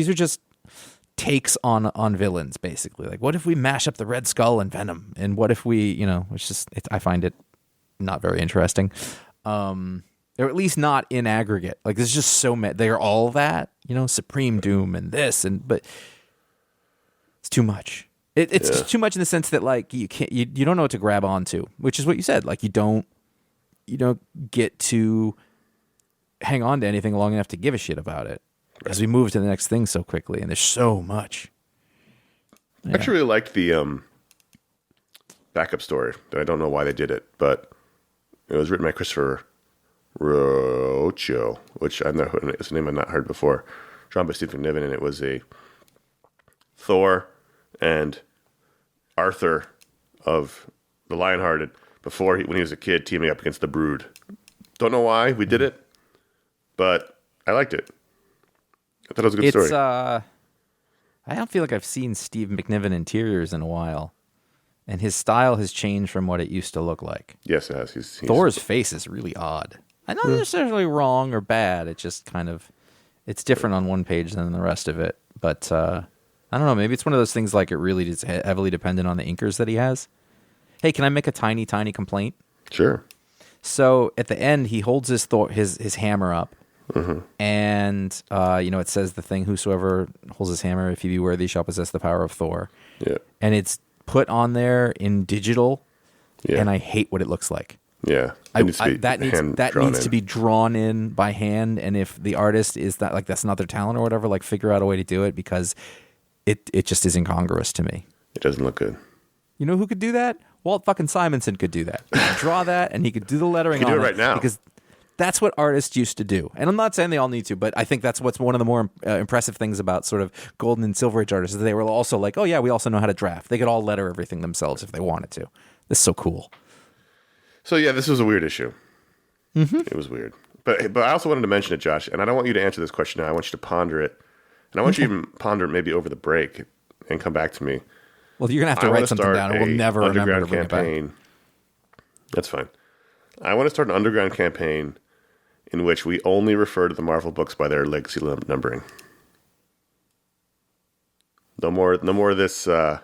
are just takes on villains, basically. Like, what if we mash up the Red Skull and Venom? And what if we, I find it not very interesting. Or at least not in aggregate. Like there's just so many. They're all that, Supreme Doom and this, but it's too much. It's too much in the sense that like you can't, you don't know what to grab onto, which is what you said. Like you don't get to hang on to anything long enough to give a shit about it as we move to the next thing so quickly, and there's so much. Yeah. I actually really liked the backup story. I don't know why they did it, but it was written by Christopher Rocho, which it's a name I've not heard before. Drawn by Stephen Niven, and it was a Thor and Arthur of the Lionhearted when he was a kid teaming up against the Brood. Don't know why we did it, but I liked it. I thought it was a good story. I don't feel like I've seen Steve McNiven interiors in a while, and his style has changed from what it used to look like. Yes, it has. He's Thor's face is really odd. Not necessarily wrong or bad. It just it's different on one page than the rest of it. But I don't know. Maybe it's one of those things like it really is heavily dependent on the inkers that he has. Hey, can I make a tiny, tiny complaint? Sure. So at the end, he holds his hammer up. Mm-hmm. And, it says the thing, whosoever holds his hammer, if he be worthy, shall possess the power of Thor. Yeah. And it's put on there in digital, and I hate what it looks like. Yeah. That needs to be drawn in by hand, and if the artist is that, like, that's not their talent or whatever, like, figure out a way to do it, because it just is incongruous to me. It doesn't look good. You know who could do that? Walt fucking Simonson could do that. He could draw that, and he could do the lettering on it. He could do it right now. Because that's what artists used to do. And I'm not saying they all need to, but I think that's what's one of the more impressive things about sort of golden and silver age artists, is they were also like, oh yeah, we also know how to draft. They could all letter everything themselves if they wanted to. This is so cool. So yeah, this was a weird issue. Mm-hmm. It was weird. But I also wanted to mention it, Josh, and I don't want you to answer this question now. I want you to ponder it. And I want you to even ponder it maybe over the break and come back to me. Well, you're going to have to write something down, and we'll never remember to bring it back. That's fine. I want to start an underground campaign in which we only refer to the Marvel books by their legacy numbering. No more of this Amazing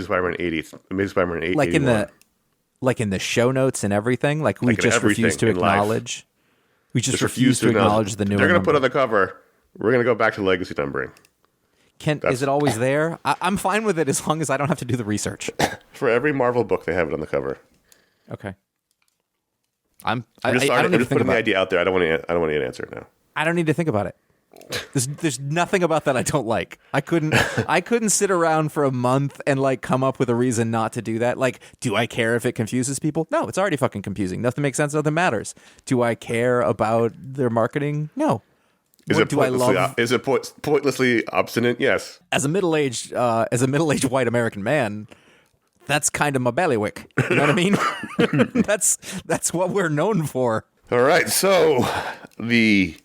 Spider-Man 80, Amazing Spider-Man 8, like in the show notes and everything, like we just refuse to acknowledge. We just refuse to acknowledge the new. They're going to put on the cover. We're going to go back to legacy numbering. Is it always there? I'm fine with it as long as I don't have to do the research. For every Marvel book, they have it on the cover. Okay. I'm just putting the idea out there. I don't want you to answer it now. I don't need to think about it. There's nothing about that I don't like. I couldn't sit around for a month and like come up with a reason not to do that. Like, do I care if it confuses people? No, it's already fucking confusing. Nothing makes sense. Nothing matters. Do I care about their marketing? No. Is it pointlessly obstinate? Yes. As a middle-aged white American man, that's kind of my bailiwick. You know what I mean? That's what we're known for. All right. So the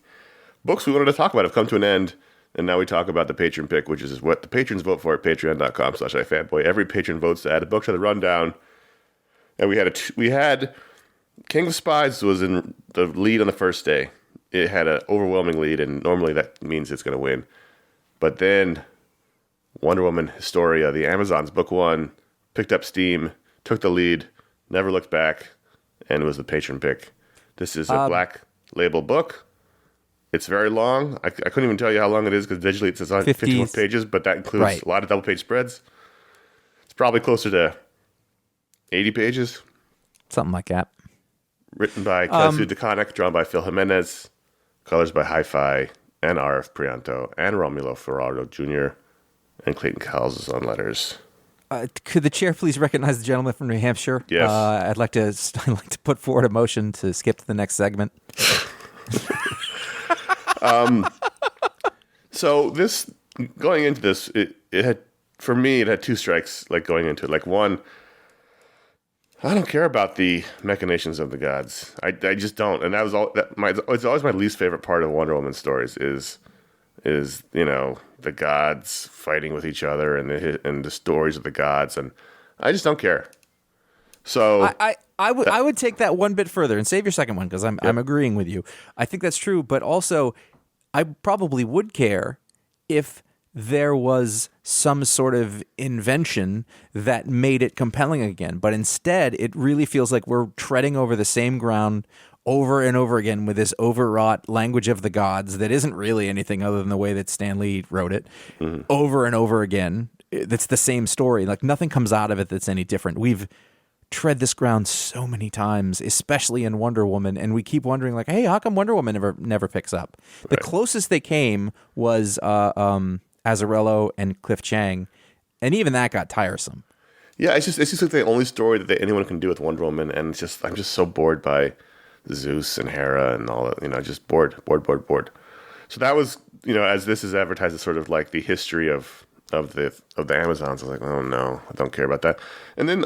books we wanted to talk about have come to an end, and now we talk about the patron pick, which is what the patrons vote for at patreon.com/iFanboy. Every patron votes to add a book to the rundown, and we had King of Spies was in the lead on the first day. It had an overwhelming lead, and normally that means it's going to win. But then Wonder Woman Historia, the Amazons book one, picked up steam, took the lead, never looked back, and was the patron pick. This is a black label book. It's very long. I couldn't even tell you how long it is because digitally it says 51 pages, but that includes a lot of double page spreads. It's probably closer to 80 pages. Something like that. Written by Kazu DeConnick, drawn by Phil Jimenez, colors by Hi-Fi and R.F. Prianto and Romulo Ferraro Jr. and Clayton Cowles is on letters. Could the chair please recognize the gentleman from New Hampshire? Yes. I'd like to put forward a motion to skip to the next segment. So this going into this, it had, for me, it had two strikes. Like going into it, like one, I don't care about the machinations of the gods. I just don't, and that was all. It's always my least favorite part of Wonder Woman stories is the gods fighting with each other and the stories of the gods, and I just don't care. So I would take that one bit further and save your second one because I'm agreeing with you. I think that's true, but also I probably would care if there was some sort of invention that made it compelling again. But instead, it really feels like we're treading over the same ground over and over again with this overwrought language of the gods that isn't really anything other than the way that Stan Lee wrote it, over and over again. That's the same story. Like, nothing comes out of it that's any different. We've tread this ground so many times, especially in Wonder Woman, and we keep wondering, like, hey, how come Wonder Woman never picks up? Right. The closest they came was Azzarello and Cliff Chang, and even that got tiresome. Yeah, it's just like the only story that anyone can do with Wonder Woman, and I'm just so bored by Zeus and Hera and all that. Just bored. So that was, as this is advertised as sort of like the history of the Amazons, I was like, oh no, I don't care about that. And then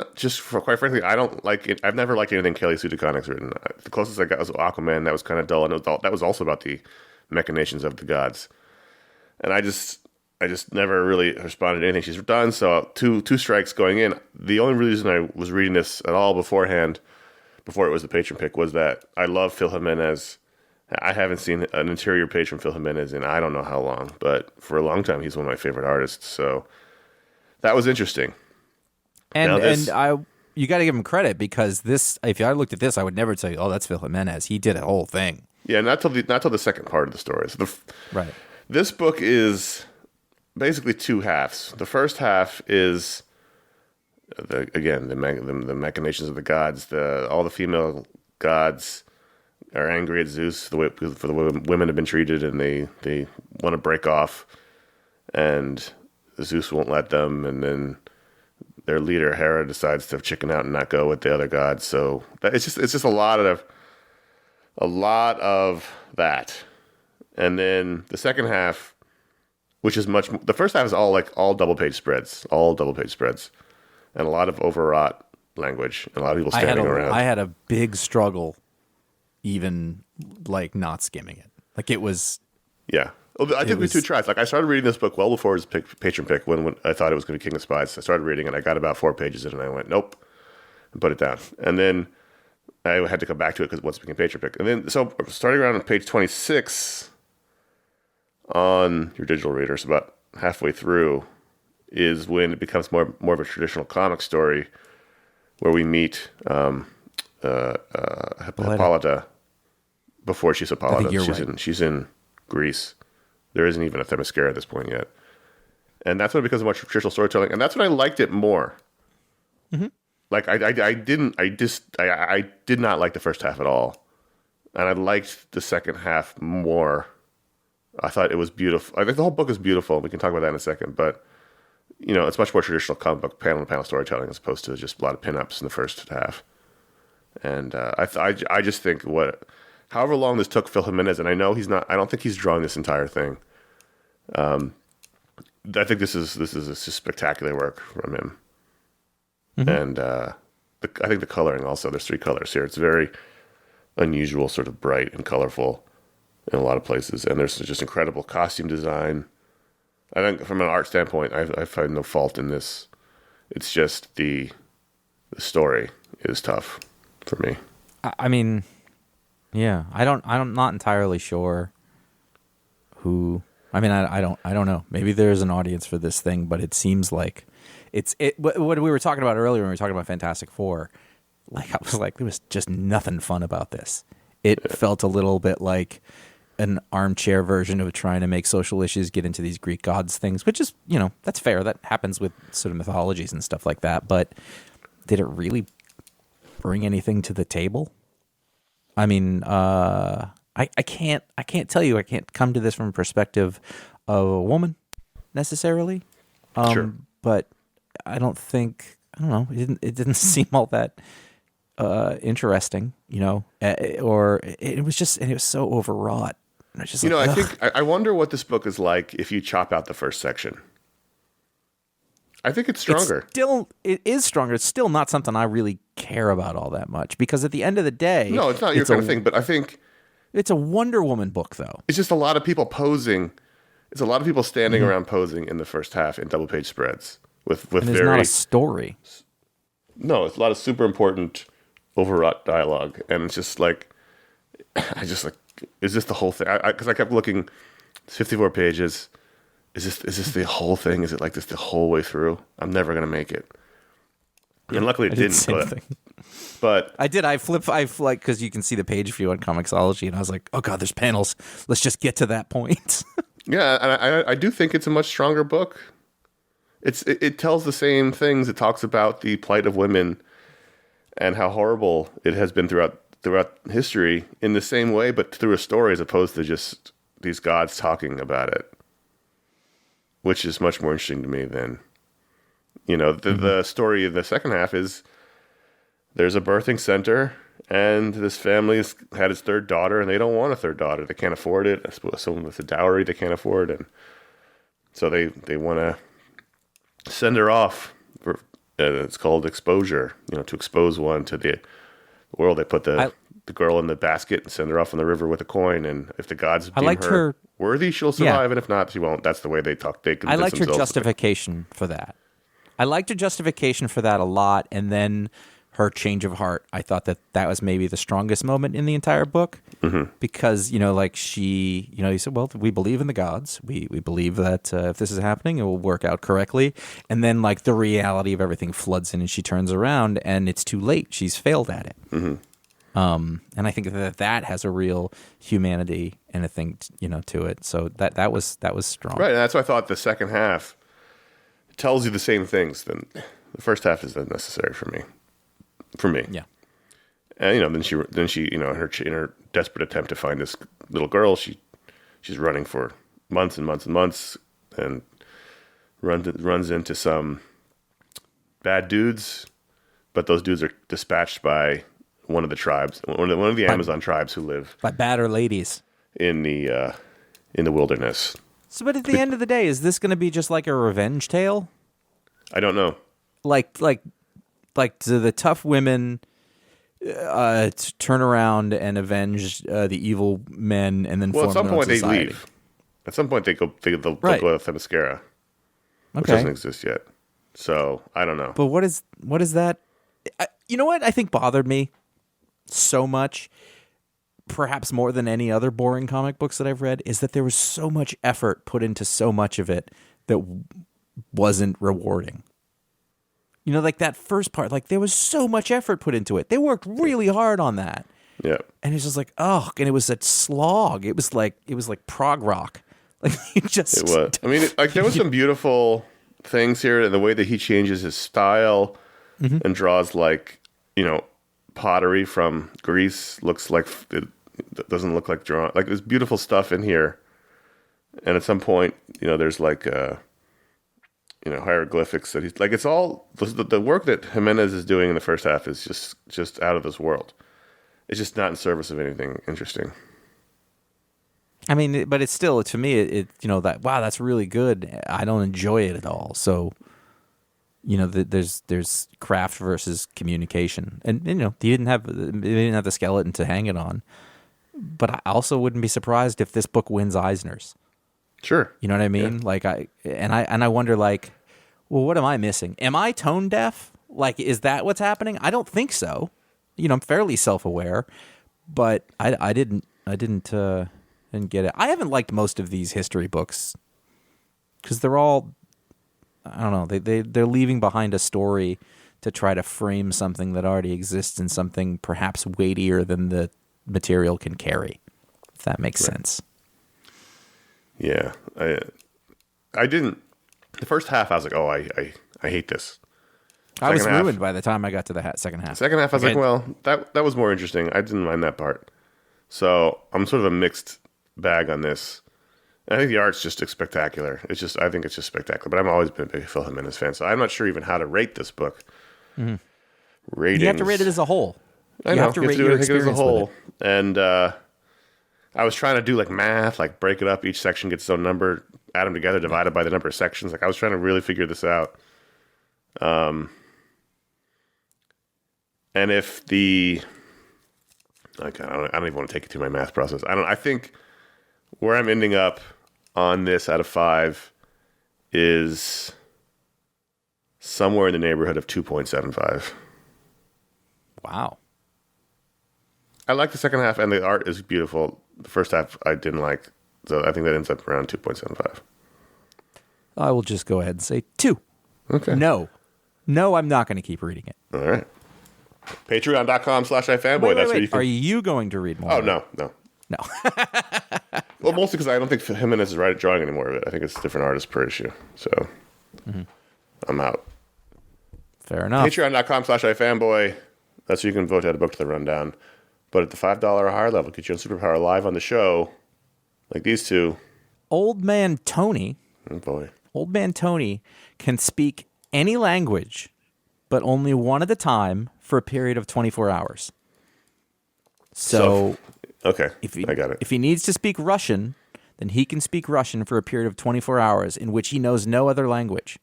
quite frankly, I don't like it. I've never liked anything Kelly Sue DeConnick's written. The closest I got was Aquaman. That was kind of dull, and that was also about the machinations of the gods. And I just never really responded to anything she's done. So two strikes going in. The only reason I was reading this at all beforehand, before it was the Patron Pick, was that I love Phil Jimenez. I haven't seen an interior page from Phil Jimenez in I don't know how long, but for a long time he's one of my favorite artists. So that was interesting. And you got to give him credit, because this, if I looked at this, I would never tell you, oh, that's Phil Jimenez. He did a whole thing. Yeah, not till the second part of the story. So right. This book is basically two halves. The first half is the machinations of the gods. All the female gods are angry at Zeus for the way women have been treated, and they want to break off, and Zeus won't let them, and then their leader Hera decides to chicken out and not go with the other gods. So it's just a lot of that. And then the second half, which is the first half is all double page spreads, and a lot of overwrought language, and a lot of people standing around. I had a big struggle even like not skimming it. Like, it was... Yeah. Well, I think we two tries. Like, I started reading this book well before his Patron Pick, when I thought it was going to be King of Spies. I started reading, and I got about 4 pages in, and I went, nope, and put it down. And then I had to come back to it because once it became Patron Pick. And then, so starting around on page 26 on your digital reader, so about halfway through, is when it becomes more of a traditional comic story, where we meet Hippolyta before she's Hippolyta. She's in Greece. There isn't even a Themyscira at this point yet. And that's when it becomes more traditional storytelling. And that's when I liked it more. Mm-hmm. Like, I did not like the first half at all. And I liked the second half more. I thought it was beautiful. I think the whole book is beautiful. We can talk about that in a second. But, it's much more traditional comic book panel-to-panel storytelling, as opposed to just a lot of pinups in the first half. And I just think however long this took Phil Jimenez, and I know I don't think he's drawing this entire thing. I think this is a spectacular work from him. Mm-hmm. And I think the coloring also, there's 3 colors here. It's very unusual, sort of bright and colorful in a lot of places. And there's just incredible costume design. I think from an art standpoint, I find no fault in this. It's just the story is tough for me. I mean, yeah, I'm not entirely sure who. I mean, I don't know. Maybe there's an audience for this thing, but it seems like what we were talking about earlier when we were talking about Fantastic Four. Like, I was like, there was just nothing fun about this. It felt a little bit like an armchair version of trying to make social issues get into these Greek gods things, which is, that's fair. That happens with sort of mythologies and stuff like that. But did it really bring anything to the table? I mean, I can't tell you. I can't come to this from a perspective of a woman necessarily. Sure. But I don't know. It didn't seem all that interesting, or it was just, and it was so overwrought. And it's just I wonder what this book is like if you chop out the first section. I think it's stronger. It is stronger. It's still not something I really care about all that much, because at the end of the day, no, it's not your kind of thing. But I think it's a Wonder Woman book, though. It's just a lot of people posing. It's a lot of people standing around posing in the first half in double page spreads with and there's not a story. No, it's a lot of super important overwrought dialogue, and it's just like, is this the whole thing? Because I kept looking, 54 pages. is this the whole thing? Is it like this the whole way through? I'm never gonna make it. And luckily it didn't. But I did. I like because you can see the page view on Comixology, and I was like, oh god, there's panels. Let's just get to that point. yeah, and I do think it's a much stronger book. It tells the same things. It talks about the plight of women and how horrible it has been throughout history in the same way, but through a story as opposed to just these gods talking about it, which is much more interesting to me than, the story of the second half is there's a birthing center and this family has had its third daughter and they don't want a third daughter. They can't afford it. I suppose someone with a dowry they can't afford. And so they want to send her off for, it's called exposure, to expose one to the world. They put the girl in the basket and send her off in the river with a coin. And if the gods deem her worthy, she'll survive. Yeah. And if not, she won't. That's the way they talk. I liked her justification for that. I liked her justification for that a lot. And then her change of heart. I thought that was maybe the strongest moment in the entire book. Mm-hmm. Because, she, he said, well, we believe in the gods. We believe that if this is happening, it will work out correctly. And then, the reality of everything floods in and she turns around and it's too late. She's failed at it. Mm-hmm. And I think that has a real humanity and a thing, to it. So that was strong. Right, and that's why I thought the second half tells you the same things. Then the first half is unnecessary for me. Yeah. And then she in her desperate attempt to find this little girl, she's running for months and months and months, and runs into some bad dudes, but those dudes are dispatched by one of the tribes, one of the Amazon tribes who live by badder ladies in the wilderness. So, but at the end of the day, is this going to be just like a revenge tale? I don't know. Like do the tough women turn around and avenge the evil men, and then form at some point they society? leave. At some point they'll go to Themyscira, which doesn't exist yet. So I don't know. But what is that? You know what I think bothered me so much, perhaps more than any other boring comic books that I've read, is that there was so much effort put into so much of it that wasn't rewarding. Like that first part, there was so much effort put into it. They worked really hard on that. Yeah. And it's just and it was a slog. It was like prog rock. It was. I mean, there was some beautiful things here, and the way that he changes his style and draws pottery from Greece looks like it doesn't look like drawn. There's beautiful stuff in here. And at some point, there's hieroglyphics that he's it's all the work that Jimenez is doing in the first half is just out of this world. It's just not in service of anything interesting. I mean, but it's still, to me, it that's really good. I don't enjoy it at all. So, there's craft versus communication, and they didn't have the skeleton to hang it on. But I also wouldn't be surprised if this book wins Eisners. Sure. You know what I mean? Yeah. I wonder, well, what am I missing? Am I tone deaf? Is that what's happening? I don't think so. I'm fairly self-aware, but I didn't get it. I haven't liked most of these history books because they're all, I don't know, they're leaving behind a story to try to frame something that already exists in something perhaps weightier than the material can carry, if that makes sense. Yeah, I didn't. The first half, I was like, "Oh, I hate this." I was ruined by the time I got to the second half. Second half, I was like, "Well, that was more interesting." I didn't mind that part, so I'm sort of a mixed bag on this. I think the art's just spectacular. I think it's just spectacular. But I've always been a big Phil Jimenez fan, so I'm not sure even how to rate this book. Mm-hmm. Ratings. You have to rate it as a whole. I know. You have to rate your experience as a whole, and I was trying to do math, break it up. Each section gets its own number, add them together, divided by the number of sections. I was trying to really figure this out. And if I don't even want to take you through my math process. I think where I'm ending up on this out of 5 is somewhere in the neighborhood of 2.75. Wow. I like the second half, and the art is beautiful. The first half I didn't like, so I think that ends up around 2.75. I will just go ahead and say 2. Okay. No, I'm not going to keep reading it. All right. Patreon.com/iFanboy. That's where you can. Are you going to read more? Oh, no. Well, Yeah. mostly because I don't think Jimenez is drawing any more of it. I think it's different artists per issue. So I'm out. Fair enough. Patreon.com/iFanboy. That's where you can vote to add a book to the rundown. But at the $5 or higher level, get you on Superpower live on the show, like these two. Old Man Tony. Oh, boy. Old Man Tony can speak any language, but only one at a time for a period of 24 hours. So okay, I got it. If he needs to speak Russian, then he can speak Russian for a period of 24 hours in which he knows no other language.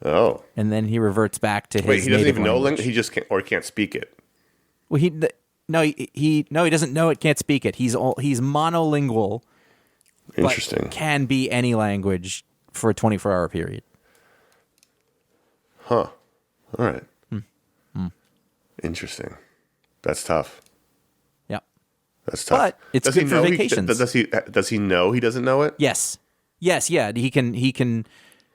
Oh. And then he reverts back to his Wait, he doesn't native even know language. he just can't, or he can't speak it. Well, he doesn't know it, can't speak it. He's monolingual. Interesting. But can be any language for a 24-hour period. Huh. All right. Interesting. That's tough. Yeah. That's tough. But it's good for vacations. Does he know he doesn't know it? Yes. Yeah. He can.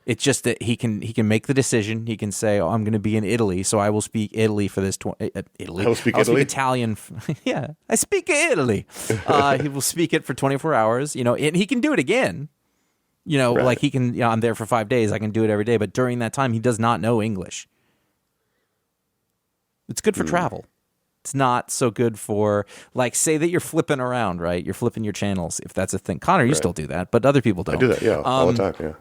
It's just that he can make the decision. He can say, "Oh, I'm going to be in Italy, so I will speak Italy for this Italy. I will speak I'll Italy? Speak Italian. Yeah, I speak Italy. He will speak it for 24 hours. And he can do it again. Right. Like he can. I'm there for 5 days. I can do it every day. But during that time, he does not know English. It's good for travel. It's not so good for, like, say that you're flipping around, right? You're flipping your channels, if that's a thing. Connor, you still do that, but other people don't. I do that, yeah, all the time, yeah.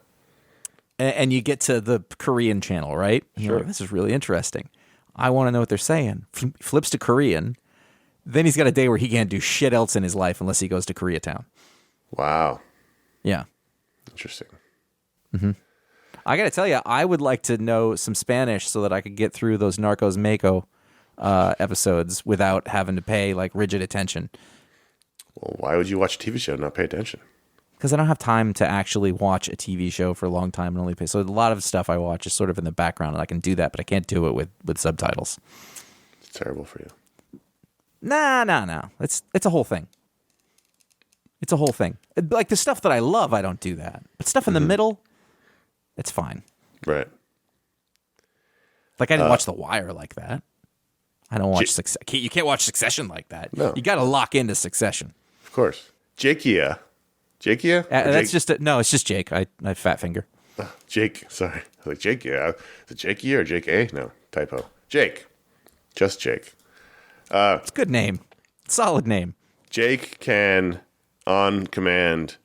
And you get to the Korean channel, right? Sure. Like, this is really interesting. I want to know what they're saying. Flips to Korean. Then he's got a day where he can't do shit else in his life unless he goes to Koreatown. Wow. Yeah. Interesting. I got to tell you, I would like to know some Spanish so that I could get through those Narcos Mexico episodes without having to pay like rigid attention. Well, why would you watch a TV show and not pay attention? Because I don't have time to actually watch a TV show for a long time and only pay. So a lot of stuff I watch is sort of in the background, and I can do that, but I can't do it with subtitles. It's terrible for you. Nah. It's a whole thing. It's a whole thing. Like the stuff that I love, I don't do that. But stuff in the middle, it's fine. Right. Like I didn't watch The Wire like that. I don't watch Succession. You can't watch Succession like that. No. You got to lock into Succession. Of course. Jakia? That's just it's just Jake. I fat finger. Jake, sorry. I was like, Jakia. Is it Jakia or Jake A? No, typo. Jake. Just Jake. It's a good name. Solid name. Jake can, on command,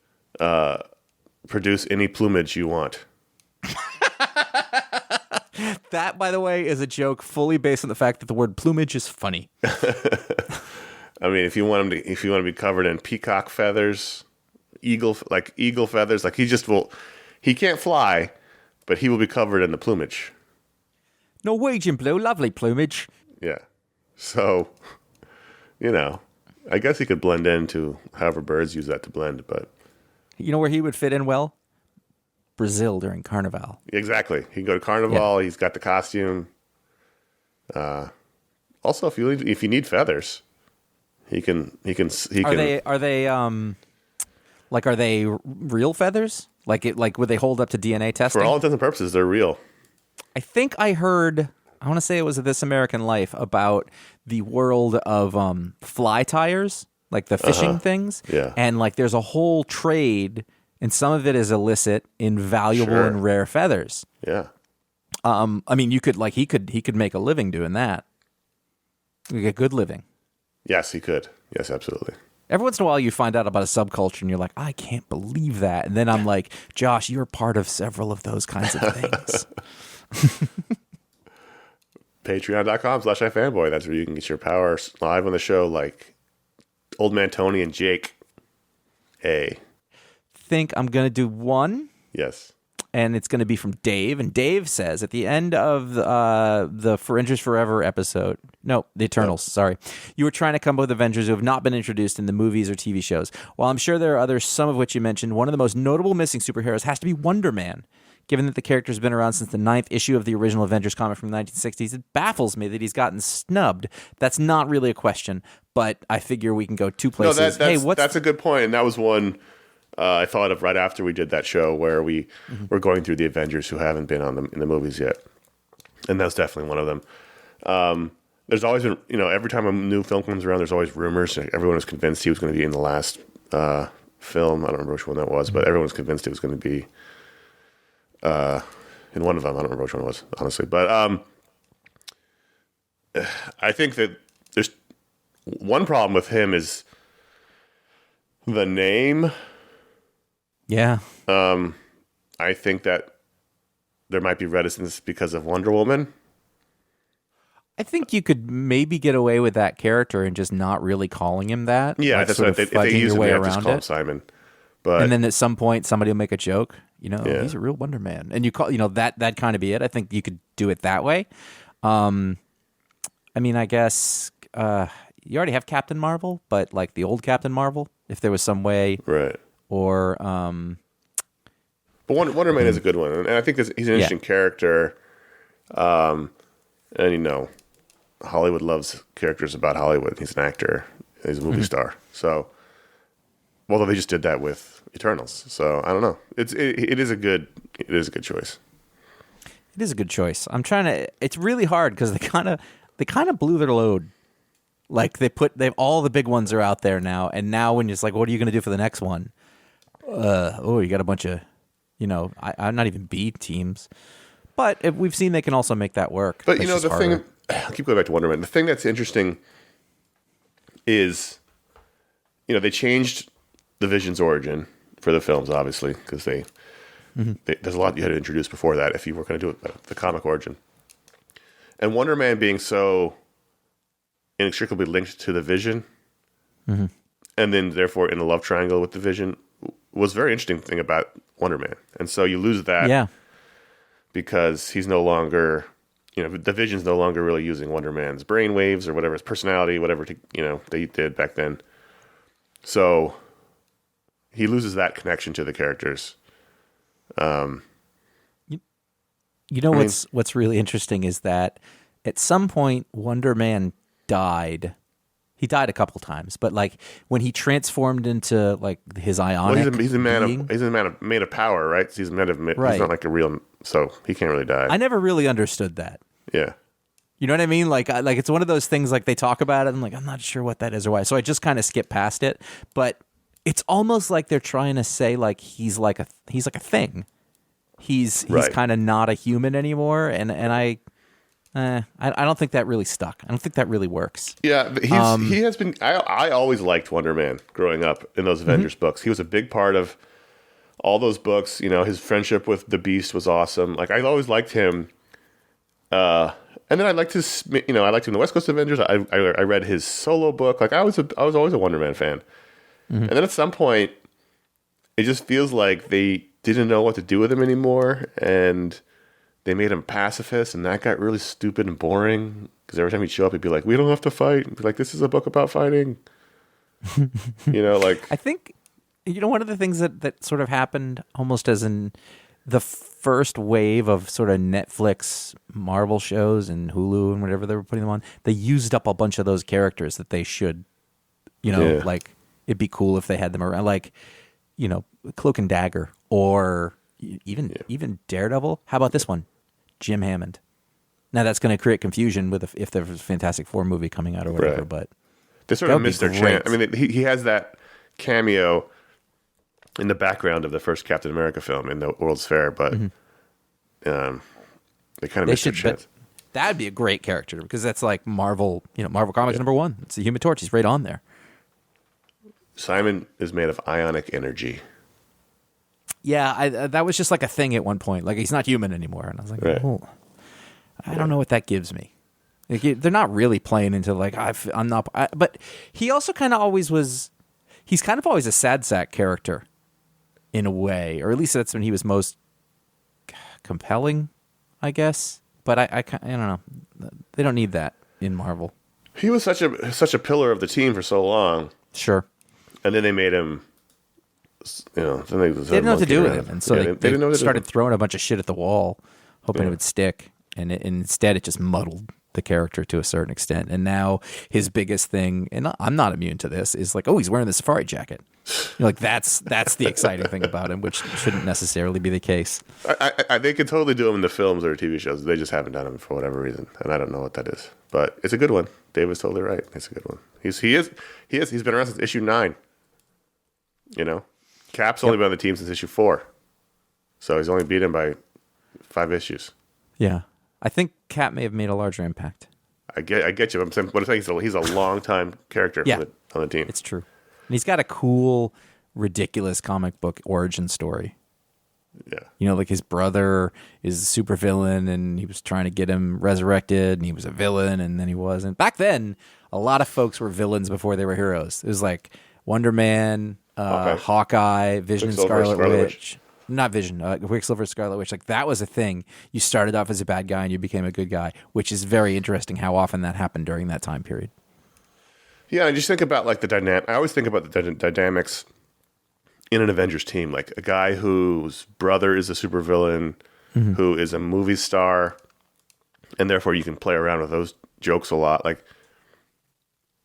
produce any plumage you want. That, by the way, is a joke fully based on the fact that the word plumage is funny. I mean, if you want to be covered in peacock feathers, eagle feathers, like he can't fly, but he will be covered in the plumage. Norwegian blue, lovely plumage. Yeah. So, I guess he could blend into however birds use that to blend, but You know where he would fit in well? Brazil during Carnival. exactly. He can go to Carnival. Yeah. He's got the costume. Also, if you need feathers, he can. Are they real feathers? Like would they hold up to DNA testing? For all intents and purposes, they're real. I think I heard. I want to say it was This American Life about the world of fly tires, like the fishing things. Yeah. And like there's a whole trade, and some of it is illicit in valuable and rare feathers. Yeah. I mean, he could make a living doing that. Like a good living. Yes, he could. Yes, absolutely. Every once in a while, you find out about a subculture, and you're like, I can't believe that. And then I'm like, Josh, you're part of several of those kinds of things. Patreon.com/iFanboy. That's where you can get your power live on the show, like Old Man Tony and Jake A. Think I'm going to do one. Yes. And it's going to be from Dave. And Dave says at the end of the For Avengers Forever episode, no, the Eternals, sorry, you were trying to come up with Avengers who have not been introduced in the movies or TV shows. While I'm sure there are others, some of which you mentioned, one of the most notable missing superheroes has to be Wonder Man. Given that the character has been around since the 9th issue of the original Avengers comic from the 1960s, it baffles me that he's gotten snubbed. That's not really a question, but I figure we can go two places. No, that's a good point, and that was one I thought of right after we did that show where we were going through the Avengers who haven't been in the movies yet, and that's definitely one of them. There's always been, every time a new film comes around, there's always rumors. Everyone was convinced he was going to be in the last film. I don't remember which one that was, but everyone was convinced it was going to be in one of them. I don't remember which one it was, honestly. But I think that there's one problem with him is the name. Yeah. I think that there might be reticence because of Wonder Woman. I think you could maybe get away with that character and just not really calling him that. Yeah, like that's what if they use him, they just call him it. Simon. But and then at some point, somebody will make a joke. He's a real Wonder Man, and you call that kind of be it. I think you could do it that way. I mean, I guess you already have Captain Marvel, but like the old Captain Marvel, if there was some way, right? Or but Wonder Man is a good one, and I think he's an interesting character. And Hollywood loves characters about Hollywood. He's an actor. He's a movie star. So, although they just did that with Eternals, so I don't know. It is a good choice. It is a good choice. I'm trying to. It's really hard because they kind of blew their load. Like they've all the big ones are out there now, and now when it's like, what are you going to do for the next one? You got a bunch of, I'm not even B teams, but we've seen they can also make that work. But the thing, I keep going back to Wonder Man. The thing that's interesting is, they changed the Vision's origin for the films, obviously, because they there's a lot you had to introduce before that if you were going to do it, the comic origin. And Wonder Man being so inextricably linked to the Vision, and then therefore in a love triangle with the Vision, was a very interesting thing about Wonder Man. And so you lose that because he's no longer, the Vision's no longer really using Wonder Man's brainwaves or whatever, his personality, whatever, they did back then. So he loses that connection to the characters. What's really interesting is that at some point Wonder Man died. He died a couple times, but like when he transformed into like his ionic, he's a man made of power, right? He's a man of right. He's not like a real, so he can't really die. I never really understood that. Yeah, you know what I mean? Like it's one of those things. Like they talk about it, and I'm not sure what that is or why. So I just kind of skip past it. But it's almost like they're trying to say like he's like a thing. He's kind of not a human anymore, and I don't think that really stuck. I don't think that really works. Yeah, he has been. I always liked Wonder Man growing up in those Avengers books. He was a big part of all those books. His friendship with the Beast was awesome. Like I always liked him. And then I liked his. I liked him in the West Coast Avengers. I read his solo book. Like I was always a Wonder Man fan. And then at some point, it just feels like they didn't know what to do with him anymore, and they made him pacifist, and that got really stupid and boring. Because every time he'd show up, he'd be like, "We don't have to fight." He'd be like, "This is a book about fighting." I think one of the things that sort of happened almost as in the first wave of sort of Netflix Marvel shows and Hulu and whatever they were putting them on, they used up a bunch of those characters that they should, like it'd be cool if they had them around, like Cloak and Dagger or even Daredevil. How about this one? Jim Hammond. Now that's going to create confusion with if there's a Fantastic Four movie coming out or whatever, right. But they sort of missed their chance. I mean, he has that cameo in the background of the first Captain America film in the World's Fair, but they kind of missed their chance. That'd be a great character because that's like Marvel, Marvel Comics #1. It's the Human Torch. He's right on there. Simon is made of ionic energy. Yeah, that was just like a thing at one point. Like he's not human anymore, and I was like, oh, I don't know what that gives me. Like, they're not really playing into like I'm not. But he also kind of always was. He's kind of always a sad sack character, in a way, or at least that's when he was most compelling, I guess. But I don't know. They don't need that in Marvel. He was such a pillar of the team for so long. Sure. And then they made him, then they didn't know what to do with him. And so they didn't know started throwing a bunch of shit at the wall, hoping it would stick. And instead it just muddled the character to a certain extent. And now his biggest thing, and I'm not immune to this, is like, oh, he's wearing the safari jacket. You're like, that's the exciting thing about him, which shouldn't necessarily be the case. They could totally do them in the films or TV shows. They just haven't done them for whatever reason, and I don't know what that is. But it's a good one. David's totally right. It's a good one. He's been around since issue 9. You know, Cap's only been on the team since issue 4, so he's only beat him by 5 issues. Yeah, I think Cap may have made a larger impact. I get you. I'm saying he's a long time character on the team. It's true. And he's got a cool, ridiculous comic book origin story. Yeah. You know, like his brother is a super villain and he was trying to get him resurrected and he was a villain and then he wasn't. Back then, a lot of folks were villains before they were heroes. It was like Wonder Man, Hawkeye, Vision and Scarlet Witch. Not Vision, Quicksilver, Scarlet Witch. Like that was a thing. You started off as a bad guy and you became a good guy, which is very interesting how often that happened during that time period. Yeah, and just think about like the dynamic. I always think about the dynamics in an Avengers team, like a guy whose brother is a supervillain, who is a movie star, and therefore you can play around with those jokes a lot. Like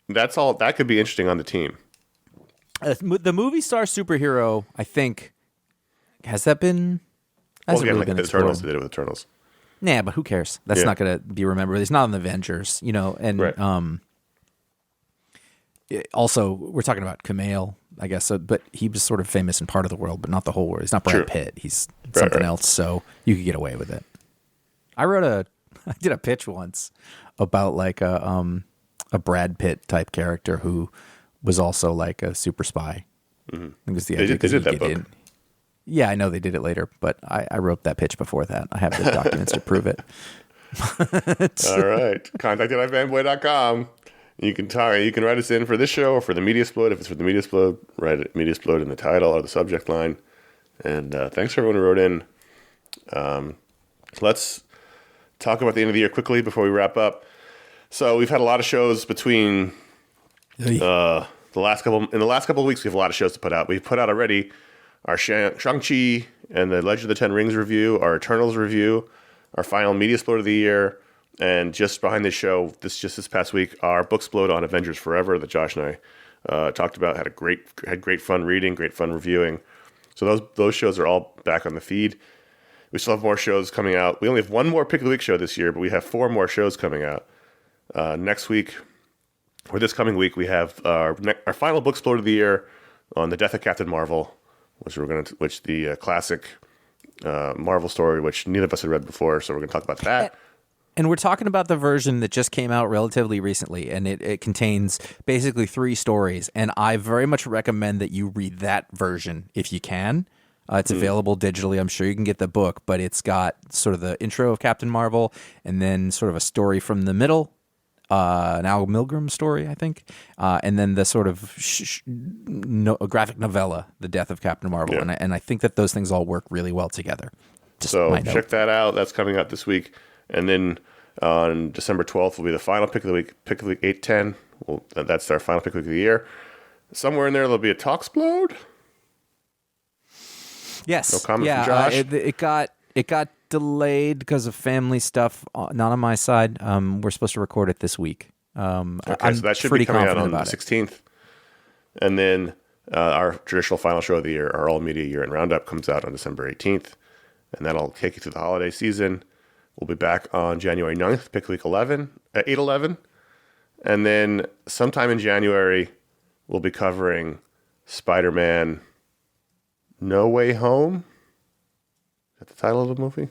that's all that could be interesting on the team. The movie star superhero, I think, has that been? Hasn't Again, really like been the explored. Eternals, they did it with Eternals. Nah, but who cares? That's not going to be remembered. It's not in the Avengers, you know. And Right. Also, we're talking about Kumail, I guess. So, but he was sort of famous in part of the world, but not the whole world. He's not Brad Pitt. He's something else. So you could get away with it. I did a pitch once about like a Brad Pitt type character who was also like a super spy. Mm-hmm. I think it was the idea. They did that book. Yeah, I know they did it later, but I wrote that pitch before that. I have the documents to prove it. All right. Contact at iFanboy.com. You can write us in for this show or for the Media Explode. If it's for the Media Explode, write it Media Explode in the title or the subject line. And thanks for everyone who wrote in. Let's talk about the end of the year quickly before we wrap up. So we've had a lot of shows between the last couple of weeks. We have a lot of shows to put out. We've put out already our Shang-Chi and the Legend of the Ten Rings review, our Eternals review, our final Media Explode of the year. And just behind this show, this past week, our book explode on Avengers Forever that Josh and I talked about. Had great fun reading, great fun reviewing. So those shows are all back on the feed. We still have more shows coming out. We only have one more Pick of the Week show this year, but we have 4 more shows coming out. Next week, or this coming week, we have our final book explode of the year on the death of Captain Marvel, which the classic Marvel story, which neither of us had read before. So we're going to talk about that. And we're talking about the version that just came out relatively recently, and it contains basically 3 stories. And I very much recommend that you read that version if you can. It's available digitally. I'm sure you can get the book, but it's got sort of the intro of Captain Marvel and then sort of a story from the middle, an Al Milgrom story, I think, and then the sort of graphic novella, The Death of Captain Marvel. Yeah. And I think that those things all work really well together. So check that out. That's coming out this week. And then on December 12th will be the final Pick of the Week, Pick of the Week 810. That's our final Pick of the Year. Somewhere in there, there'll be a Talksplode. Yes. No comment from Josh. It got delayed because of family stuff, not on my side. We're supposed to record it this week. So that should be coming out on the 16th. And then our traditional final show of the year, our All Media Year-End Roundup, comes out on December 18th. And that'll take you through the holiday season. We'll be back on January 9th, Pick Week 8/11. And then sometime in January, we'll be covering Spider-Man No Way Home. Is that the title of the movie?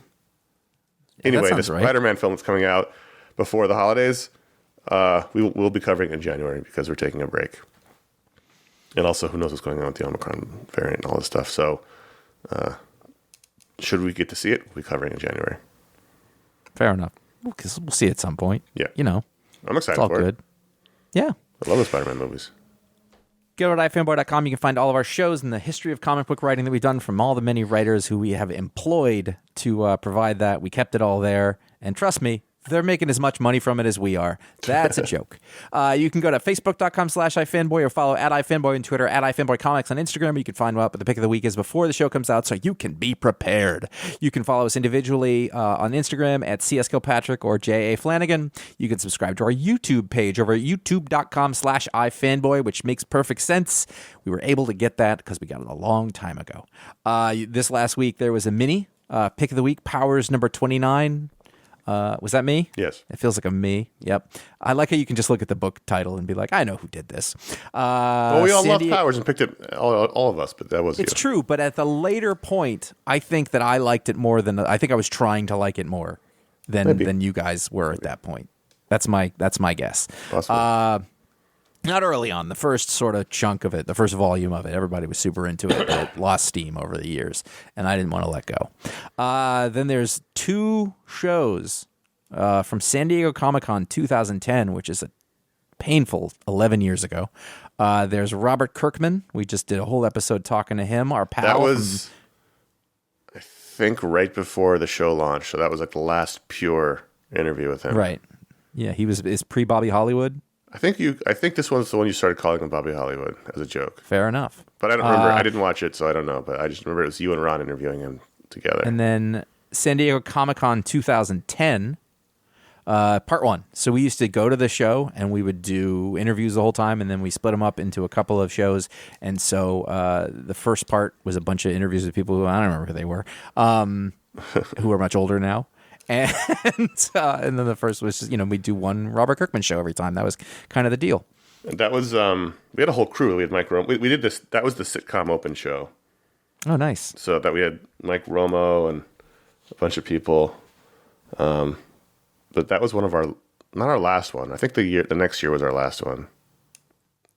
Anyway, the Spider-Man film that's coming out before the holidays, we'll be covering in January because we're taking a break. And also, who knows what's going on with the Omicron variant and all this stuff. So, should we get to see it, we'll be covering in January. Fair enough. Because we'll see it at some point. Yeah. You know. I'm excited it's all for good. it. Yeah. I love the Spider-Man movies. Go to iFanboy.com. You can find all of our shows and the history of comic book writing that we've done from all the many writers who we have employed to provide that. We kept it all there. And trust me, They're making as much money from it as we are. That's a joke. You can go to facebook.com/iFanboy or follow at iFanboy on Twitter, at iFanboy Comics on Instagram. You can find out what the pick of the week is before the show comes out so you can be prepared. You can follow us individually on Instagram at CSKilpatrick or J.A. Flanagan. You can subscribe to our YouTube page over at youtube.com/iFanboy, which makes perfect sense. We were able to get that because we got it a long time ago. This last week, there was a mini pick of the week, Powers number 29. Was that me? Yes. It feels like a me. Yep. I like how you can just look at the book title and be like, I know who did this. Well, we all loved Powers and picked it, all of us, but that was It's true, but at the later point, I think that I liked it more than I think I was trying to like it more than you guys were at that point. That's my guess. Possibly. Not early on. The first sort of chunk of it, the first volume of it, everybody was super into it, but it lost steam over the years, and I didn't want to let go. Then there's 2 shows from San Diego Comic-Con 2010, which is a painful 11 years ago. There's Robert Kirkman. We just did a whole episode talking to him, our pal. That was, I think, right before the show launched, so that was like the last pure interview with him. Right. Yeah, is pre-Bobby Hollywood. I think this one's the one you started calling him Bobby Hollywood as a joke. Fair enough. But I don't remember. I didn't watch it, so I don't know. But I just remember it was you and Ron interviewing him together. And then San Diego Comic-Con 2010, part 1. So we used to go to the show, and we would do interviews the whole time, and then we split them up into a couple of shows. And so the first part was a bunch of interviews with people who I don't remember who they were, who are much older now. And then the first was just, we do one Robert Kirkman show every time. That was kind of the deal. And that was we had a whole crew. We had Mike Romo. We did this. That was the sitcom open show. Oh, nice. So that we had Mike Romo and a bunch of people. But that was one of our, not our last one. I think the next year was our last one.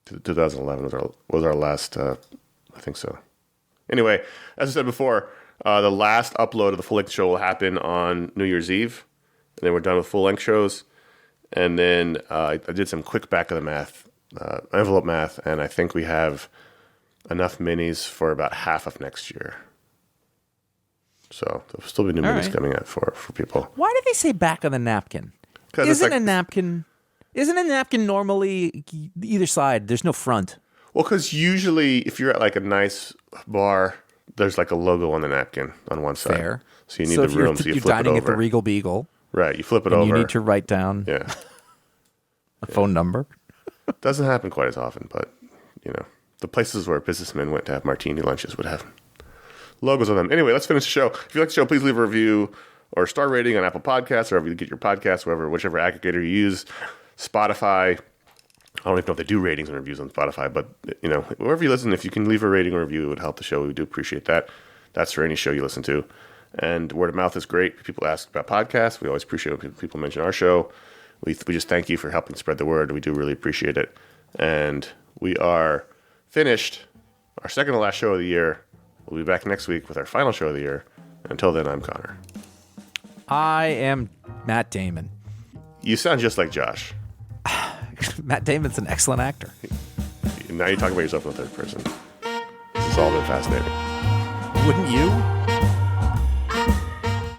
2011 was our last. I think so. Anyway, as I said before. The last upload of the full-length show will happen on New Year's Eve. And then we're done with full-length shows. And then I did some quick back-of-the-math, envelope math, and I think we have enough minis for about half of next year. So there'll still be new minis coming out for people. Why do they say back of the napkin? Isn't a napkin normally either side? There's no front. Well, because usually if you're at like a nice bar, there's like a logo on the napkin on one side. Fair. So you need the room, so you flip it over. You're dining at the Regal Beagle. Right, you flip it over. You need to write down a phone number. Doesn't happen quite as often, but, the places where businessmen went to have martini lunches would have logos on them. Anyway, let's finish the show. If you like the show, please leave a review or a star rating on Apple Podcasts, or wherever you get your podcasts, whichever aggregator you use. Spotify. I don't even know if they do ratings and reviews on Spotify, but, wherever you listen, if you can leave a rating or review, it would help the show. We do appreciate that. That's for any show you listen to. And word of mouth is great. People ask about podcasts. We always appreciate when people mention our show. We just thank you for helping spread the word. We do really appreciate it. And we are finished. Our second to last show of the year. We'll be back next week with our final show of the year. Until then, I'm Connor. I am Matt Damon. You sound just like Josh. Matt Damon's an excellent actor. Now you're talking about yourself in the third person. This has all been fascinating. Wouldn't you?